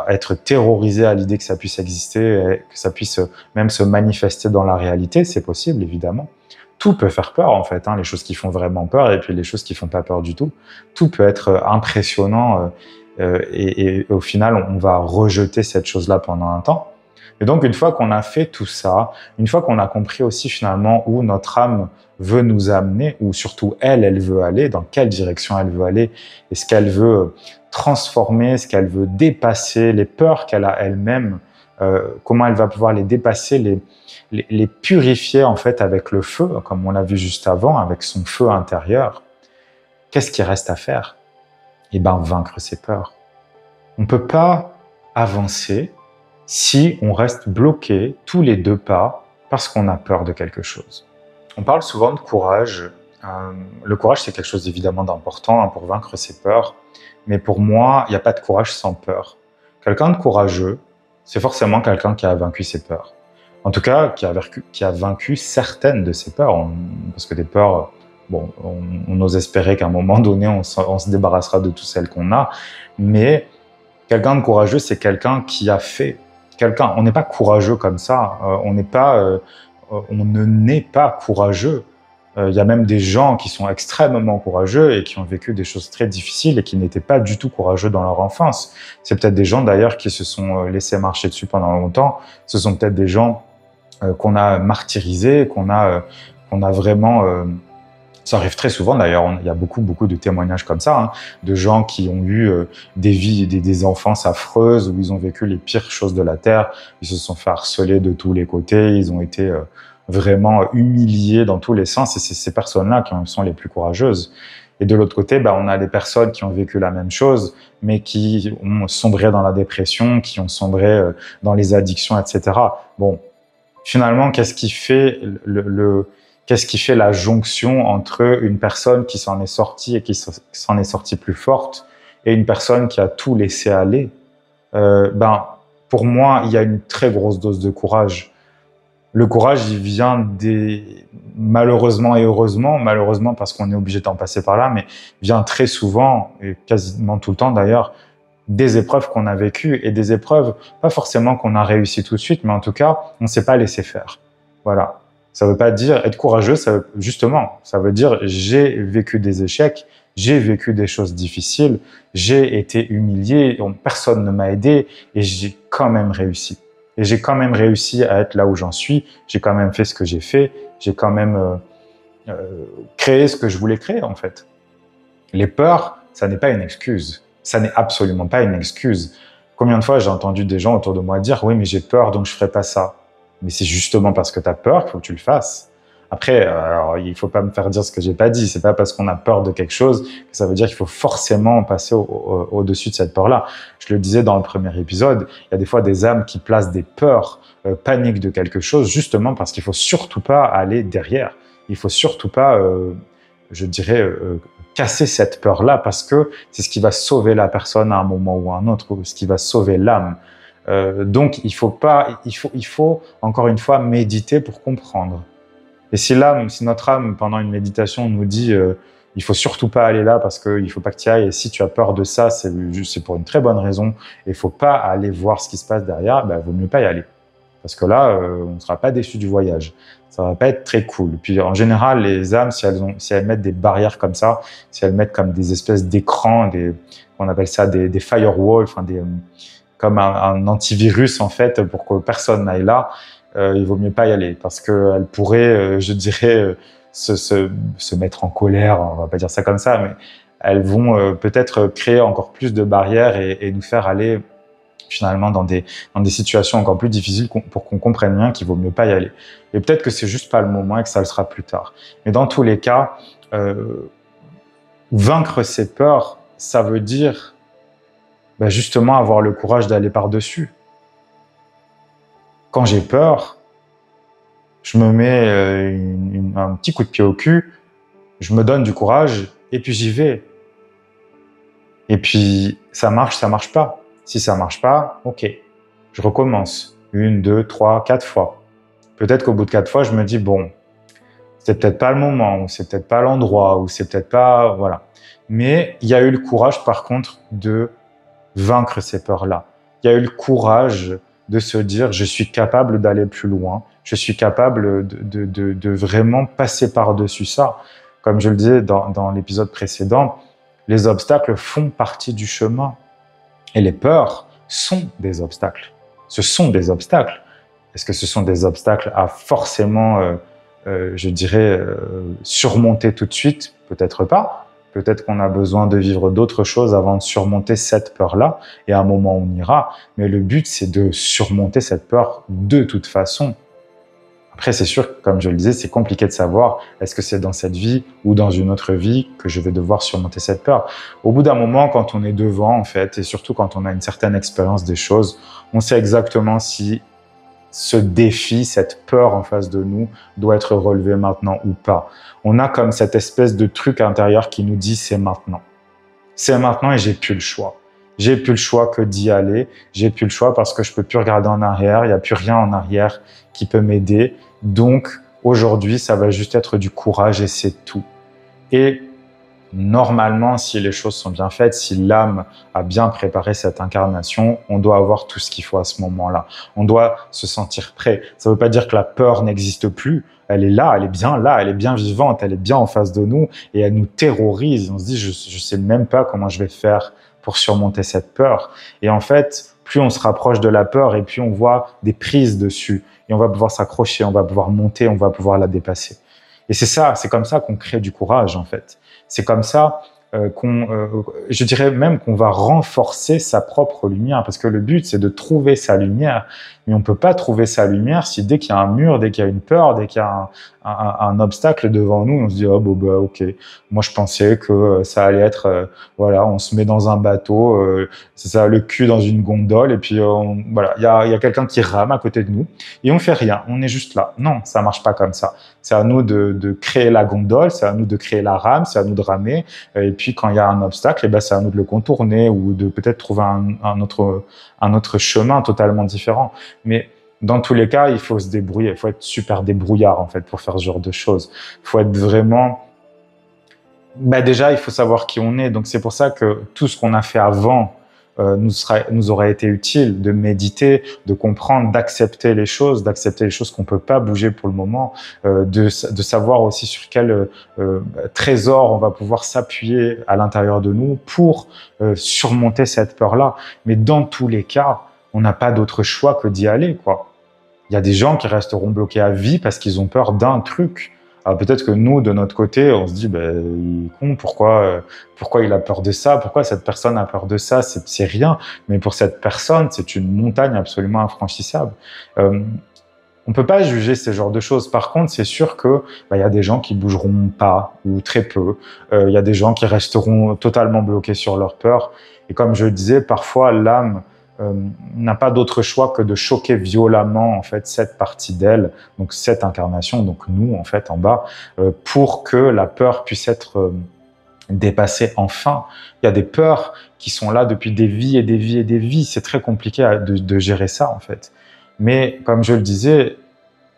être terrorisé à l'idée que ça puisse exister, et que ça puisse même se manifester dans la réalité, c'est possible évidemment. Tout peut faire peur en fait, les choses qui font vraiment peur et puis les choses qui font pas peur du tout. Tout peut être impressionnant et au final on va rejeter cette chose-là pendant un temps. Et donc une fois qu'on a fait tout ça, une fois qu'on a compris aussi finalement où notre âme veut nous amener, ou surtout elle veut aller, dans quelle direction elle veut aller, et ce qu'elle veut transformer, ce qu'elle veut dépasser, les peurs qu'elle a elle-même, comment elle va pouvoir les dépasser, les purifier en fait avec le feu, comme on l'a vu juste avant, avec son feu intérieur. Qu'est-ce qui reste à faire? Eh bien, vaincre ses peurs. On ne peut pas avancer si on reste bloqué tous les deux pas parce qu'on a peur de quelque chose. On parle souvent de courage. Le courage, c'est quelque chose évidemment d'important pour vaincre ses peurs. Mais pour moi, il n'y a pas de courage sans peur. Quelqu'un de courageux, c'est forcément quelqu'un qui a vaincu ses peurs. En tout cas, qui a vaincu certaines de ses peurs. Parce que des peurs, bon, on ose espérer qu'à un moment donné, on se débarrassera de toutes celles qu'on a. Mais quelqu'un de courageux, c'est quelqu'un qui a fait. On n'est pas courageux comme ça. On ne naît pas courageux. Il y a même des gens qui sont extrêmement courageux et qui ont vécu des choses très difficiles et qui n'étaient pas du tout courageux dans leur enfance. C'est peut-être des gens d'ailleurs qui se sont laissés marcher dessus pendant longtemps. Ce sont peut-être des gens qu'on a martyrisés, qu'on a vraiment Ça arrive très souvent d'ailleurs, il y a beaucoup de témoignages comme ça, hein, de gens qui ont eu des vies, des enfances affreuses, où ils ont vécu les pires choses de la terre, ils se sont fait harceler de tous les côtés, ils ont été vraiment humiliés dans tous les sens, et c'est ces personnes-là qui sont les plus courageuses. Et de l'autre côté, on a des personnes qui ont vécu la même chose, mais qui ont sombré dans la dépression, qui ont sombré dans les addictions, etc. Bon, finalement, qu'est-ce qui fait la jonction entre une personne qui s'en est sortie et qui s'en est sortie plus forte et une personne qui a tout laissé aller? Pour moi, il y a une très grosse dose de courage. Le courage, il vient malheureusement et heureusement, malheureusement parce qu'on est obligé d'en passer par là, mais vient très souvent, et quasiment tout le temps d'ailleurs, des épreuves qu'on a vécues, et des épreuves, pas forcément qu'on a réussi tout de suite, mais en tout cas, on ne s'est pas laissé faire. Voilà. Ça veut pas dire être courageux, justement, ça veut dire j'ai vécu des échecs, j'ai vécu des choses difficiles, j'ai été humilié, personne ne m'a aidé, et j'ai quand même réussi. Et j'ai quand même réussi à être là où j'en suis, j'ai quand même fait ce que j'ai fait, j'ai quand même créé ce que je voulais créer, en fait. Les peurs, ça n'est pas une excuse. Ça n'est absolument pas une excuse. Combien de fois j'ai entendu des gens autour de moi dire « Oui, mais j'ai peur, donc je ferai pas ça. » Mais c'est justement parce que tu as peur qu'il faut que tu le fasses. Après, alors, il faut pas me faire dire ce que j'ai pas dit. C'est pas parce qu'on a peur de quelque chose que ça veut dire qu'il faut forcément passer au-dessus de cette peur-là. Je le disais dans le premier épisode, il y a des fois des âmes qui placent des peurs, paniquent de quelque chose, justement parce qu'il faut surtout pas aller derrière. Il faut surtout pas, je dirais, casser cette peur-là, parce que c'est ce qui va sauver la personne à un moment ou à un autre, ce qui va sauver l'âme. Donc, il faut encore une fois méditer pour comprendre. Et si notre âme, pendant une méditation, nous dit il faut surtout pas aller là parce qu'il faut pas que tu y ailles, et si tu as peur de ça, c'est pour une très bonne raison, et il faut pas aller voir ce qui se passe derrière, vaut mieux pas y aller. Parce que là, on ne sera pas déçu du voyage. Ça va pas être très cool. Puis en général, les âmes, si elles mettent des barrières comme ça, si elles mettent comme des espèces d'écrans, on appelle ça des firewalls, enfin comme un antivirus en fait, pour que personne n'aille là, il vaut mieux pas y aller, parce qu'elles pourraient, je dirais, se mettre en colère, on va pas dire ça comme ça, mais elles vont peut-être créer encore plus de barrières et nous faire aller finalement dans des situations encore plus difficiles pour qu'on comprenne bien qu'il vaut mieux pas y aller. Et peut-être que c'est juste pas le moment et que ça le sera plus tard. Mais dans tous les cas, vaincre ses peurs, ça veut dire justement avoir le courage d'aller par-dessus. Quand j'ai peur, je me mets un petit coup de pied au cul, je me donne du courage et puis j'y vais. Et puis ça marche pas. Si ça marche pas, ok, je recommence. 1, 2, 3, 4 fois. Peut-être qu'au bout de 4 fois, je me dis, bon, c'est peut-être pas le moment, ou c'est peut-être pas l'endroit, ou c'est peut-être pas, voilà. Mais il y a eu le courage, par contre, de vaincre ces peurs-là. Il y a eu le courage de se dire, je suis capable d'aller plus loin, je suis capable de vraiment passer par-dessus ça. Comme je le disais dans l'épisode précédent, les obstacles font partie du chemin. Et les peurs sont des obstacles. Ce sont des obstacles. Est-ce que ce sont des obstacles à forcément, je dirais, surmonter tout de suite? Peut-être pas. Peut-être qu'on a besoin de vivre d'autres choses avant de surmonter cette peur-là. Et à un moment, on ira. Mais le but, c'est de surmonter cette peur de toute façon. Après, c'est sûr, comme je le disais, c'est compliqué de savoir est-ce que c'est dans cette vie ou dans une autre vie que je vais devoir surmonter cette peur. Au bout d'un moment, quand on est devant, en fait, et surtout quand on a une certaine expérience des choses, on sait exactement si ce défi, cette peur en face de nous doit être relevé maintenant ou pas. On a comme cette espèce de truc intérieur qui nous dit c'est maintenant. C'est maintenant et j'ai plus le choix. J'ai plus le choix que d'y aller. J'ai plus le choix parce que je peux plus regarder en arrière. Il n'y a plus rien en arrière qui peut m'aider. Donc, aujourd'hui, ça va juste être du courage et c'est tout. Et normalement, si les choses sont bien faites, si l'âme a bien préparé cette incarnation, on doit avoir tout ce qu'il faut à ce moment-là. On doit se sentir prêt. Ça ne veut pas dire que la peur n'existe plus. Elle est là, elle est bien vivante, elle est bien en face de nous et elle nous terrorise. On se dit, je sais même pas comment je vais faire pour surmonter cette peur. Et en fait, plus on se rapproche de la peur et plus on voit des prises dessus. Et on va pouvoir s'accrocher, on va pouvoir monter, on va pouvoir la dépasser. Et c'est ça, c'est comme ça qu'on crée du courage, en fait. C'est comme ça je dirais même qu'on va renforcer sa propre lumière, parce que le but, c'est de trouver sa lumière. Mais on peut pas trouver sa lumière si dès qu'il y a un mur, dès qu'il y a une peur, dès qu'il y a un obstacle devant nous, on se dit, oh, bon, bah, ok. Moi, je pensais que ça allait être, voilà, on se met dans un bateau, c'est ça, le cul dans une gondole, et puis, voilà, il y a quelqu'un qui rame à côté de nous, et on fait rien, on est juste là. Non, ça marche pas comme ça. C'est à nous de créer la gondole, c'est à nous de créer la rame, c'est à nous de ramer, et puis quand il y a un obstacle, eh ben, c'est à nous de le contourner ou de peut-être trouver un autre chemin totalement différent. Mais dans tous les cas, il faut se débrouiller. Il faut être super débrouillard, en fait, pour faire ce genre de choses. Il faut être vraiment... Bah déjà, il faut savoir qui on est. Donc, c'est pour ça que tout ce qu'on a fait avant nous aurait été utile, de méditer, de comprendre, d'accepter les choses qu'on peut pas bouger pour le moment, de savoir aussi sur quel trésor on va pouvoir s'appuyer à l'intérieur de nous pour surmonter cette peur-là. Mais dans tous les cas, on n'a pas d'autre choix que d'y aller, quoi. Il y a des gens qui resteront bloqués à vie parce qu'ils ont peur d'un truc. Alors peut-être que nous, de notre côté, on se dit, ben, il est con, pourquoi il a peur de ça? Pourquoi cette personne a peur de ça? C'est rien. Mais pour cette personne, c'est une montagne absolument infranchissable. On peut pas juger ces genres de choses. Par contre, c'est sûr que il y a des gens qui bougeront pas ou très peu. Il y a des gens qui resteront totalement bloqués sur leur peur. Et comme je le disais, parfois l'âme n'a pas d'autre choix que de choquer violemment en fait cette partie d'elle, donc cette incarnation, donc nous en fait en bas, pour que la peur puisse être dépassée enfin. Il y a des peurs qui sont là depuis des vies et des vies et des vies. C'est très compliqué de gérer ça en fait. Mais comme je le disais,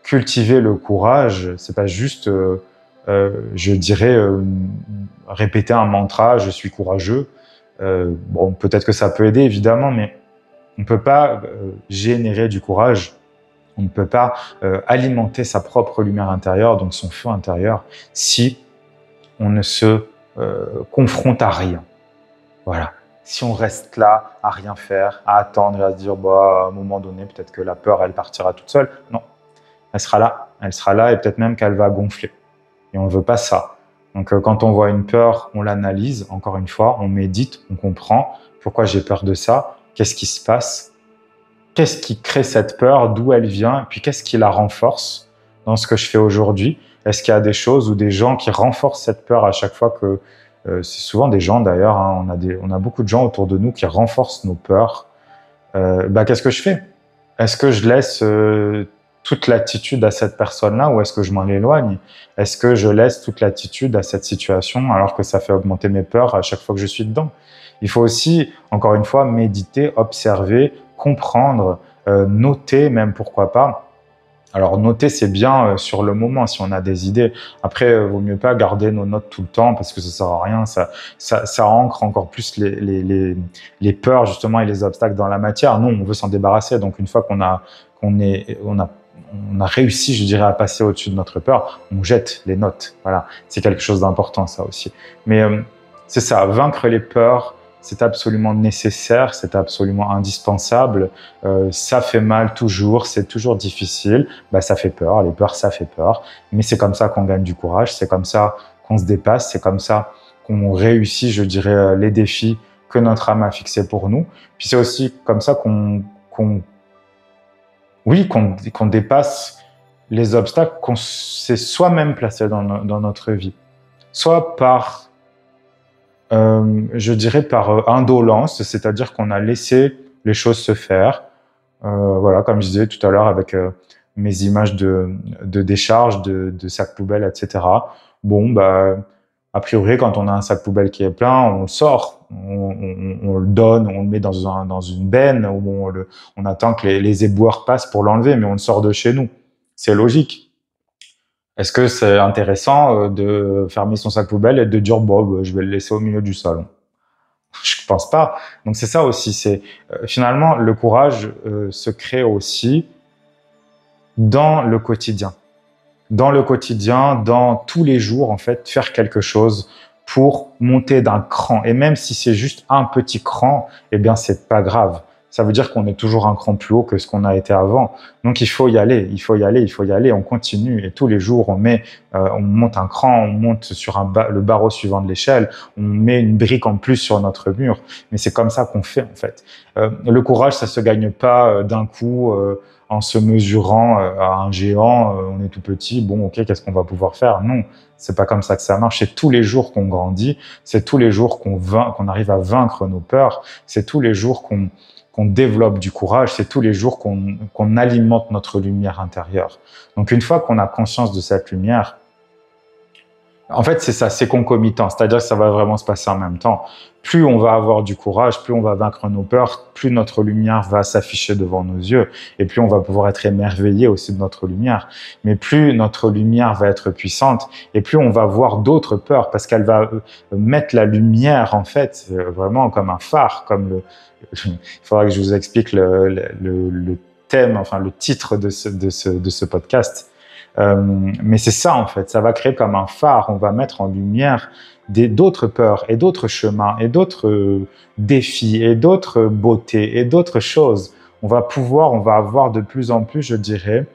cultiver le courage, c'est pas juste, je dirais, répéter un mantra, je suis courageux. Bon, peut-être que ça peut aider évidemment, mais on ne peut pas générer du courage, on ne peut pas alimenter sa propre lumière intérieure, donc son feu intérieur, si on ne se confronte à rien. Voilà. Si on reste là, à rien faire, à attendre et à se dire, bah, à un moment donné, peut-être que la peur, elle partira toute seule. Non, elle sera là et peut-être même qu'elle va gonfler. Et on ne veut pas ça. Donc quand on voit une peur, on l'analyse, encore une fois, on médite, on comprend pourquoi j'ai peur de ça. Qu'est-ce qui se passe? Qu'est-ce qui crée cette peur? D'où elle vient? Et puis qu'est-ce qui la renforce dans ce que je fais aujourd'hui? Est-ce qu'il y a des choses ou des gens qui renforcent cette peur à chaque fois que... c'est souvent des gens d'ailleurs, hein, on a beaucoup de gens autour de nous qui renforcent nos peurs. Qu'est-ce que je fais? Est-ce que je laisse toute l'attitude à cette personne-là ou est-ce que je m'en éloigne? Est-ce que je laisse toute l'attitude à cette situation alors que ça fait augmenter mes peurs à chaque fois que je suis dedans? Il faut aussi, encore une fois, méditer, observer, comprendre, noter même, pourquoi pas. Alors, noter, c'est bien sur le moment, si on a des idées. Après, vaut mieux pas garder nos notes tout le temps parce que ça sert à rien. Ça ancre encore plus les peurs, justement, et les obstacles dans la matière. Non, on veut s'en débarrasser. Donc, une fois qu'on a réussi, je dirais, à passer au-dessus de notre peur, on jette les notes. Voilà. C'est quelque chose d'important, ça aussi. Mais c'est ça, vaincre les peurs, c'est absolument nécessaire, c'est absolument indispensable. Ça fait mal toujours, c'est toujours difficile. Ça fait peur, les peurs, ça fait peur. Mais c'est comme ça qu'on gagne du courage, c'est comme ça qu'on se dépasse, c'est comme ça qu'on réussit, je dirais, les défis que notre âme a fixés pour nous. Puis c'est aussi comme ça qu'on dépasse les obstacles qu'on s'est soi-même placés dans notre vie. Soit par je dirais par indolence, c'est-à-dire qu'on a laissé les choses se faire. Voilà, comme je disais tout à l'heure avec mes images de décharge, de sacs poubelles, etc. Bon, a priori, quand on a un sac poubelle qui est plein, on le sort, on le donne, on le met dans une benne, ou on attend que les éboueurs passent pour l'enlever, mais on le sort de chez nous. C'est logique. Est-ce que c'est intéressant de fermer son sac poubelle et de dire bon, je vais le laisser au milieu du salon? Je pense pas. Donc c'est ça aussi. C'est finalement le courage se crée aussi dans le quotidien. Dans le quotidien, dans tous les jours en fait, faire quelque chose pour monter d'un cran. Et même si c'est juste un petit cran, eh bien c'est pas grave. ça veut dire qu'on est toujours un cran plus haut que ce qu'on a été avant. Donc il faut y aller, il faut y aller, il faut y aller, on continue. Et tous les jours, on monte un cran, on monte sur le barreau suivant de l'échelle, on met une brique en plus sur notre mur. Mais c'est comme ça qu'on fait en fait. Le courage, ça se gagne pas d'un coup en se mesurant à un géant. On est tout petit, bon ok, qu'est-ce qu'on va pouvoir faire? Non, c'est pas comme ça que ça marche. C'est tous les jours qu'on grandit, c'est tous les jours qu'on arrive à vaincre nos peurs, c'est tous les jours qu'on développe du courage, c'est tous les jours qu'on alimente notre lumière intérieure. Donc une fois qu'on a conscience de cette lumière, en fait c'est ça, c'est concomitant, c'est-à-dire que ça va vraiment se passer en même temps. Plus on va avoir du courage, plus on va vaincre nos peurs, plus notre lumière va s'afficher devant nos yeux, et plus on va pouvoir être émerveillé aussi de notre lumière. Mais plus notre lumière va être puissante, et plus on va voir d'autres peurs, parce qu'elle va mettre la lumière, en fait, vraiment comme un phare, comme il faudra que je vous explique le thème, enfin le titre de ce podcast. Mais c'est ça, en fait, ça va créer comme un phare, on va mettre en lumière d'autres peurs et d'autres chemins et d'autres défis et d'autres beautés et d'autres choses. On va avoir de plus en plus, je dirais,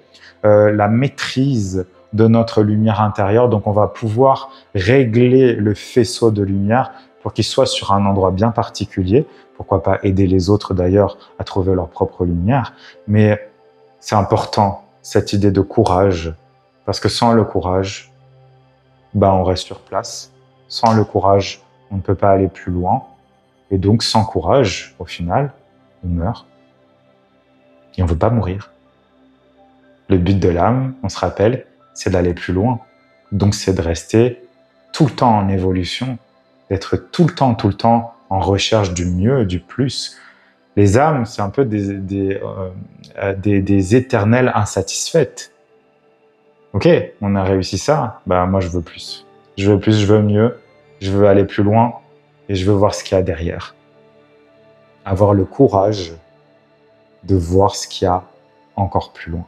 la maîtrise de notre lumière intérieure. Donc, on va pouvoir régler le faisceau de lumière pour qu'il soit sur un endroit bien particulier. Pourquoi pas aider les autres d'ailleurs à trouver leur propre lumière. Mais c'est important, cette idée de courage, parce que sans le courage, on reste sur place. Sans le courage, on ne peut pas aller plus loin. Et donc, sans courage, au final, on meurt. Et on ne veut pas mourir. Le but de l'âme, on se rappelle, c'est d'aller plus loin. Donc, c'est de rester tout le temps en évolution, d'être tout le temps en recherche du mieux, du plus. Les âmes, c'est un peu des éternelles insatisfaites. Ok, on a réussi ça, moi je veux plus. Je veux plus, je veux mieux, je veux aller plus loin et je veux voir ce qu'il y a derrière. Avoir le courage de voir ce qu'il y a encore plus loin.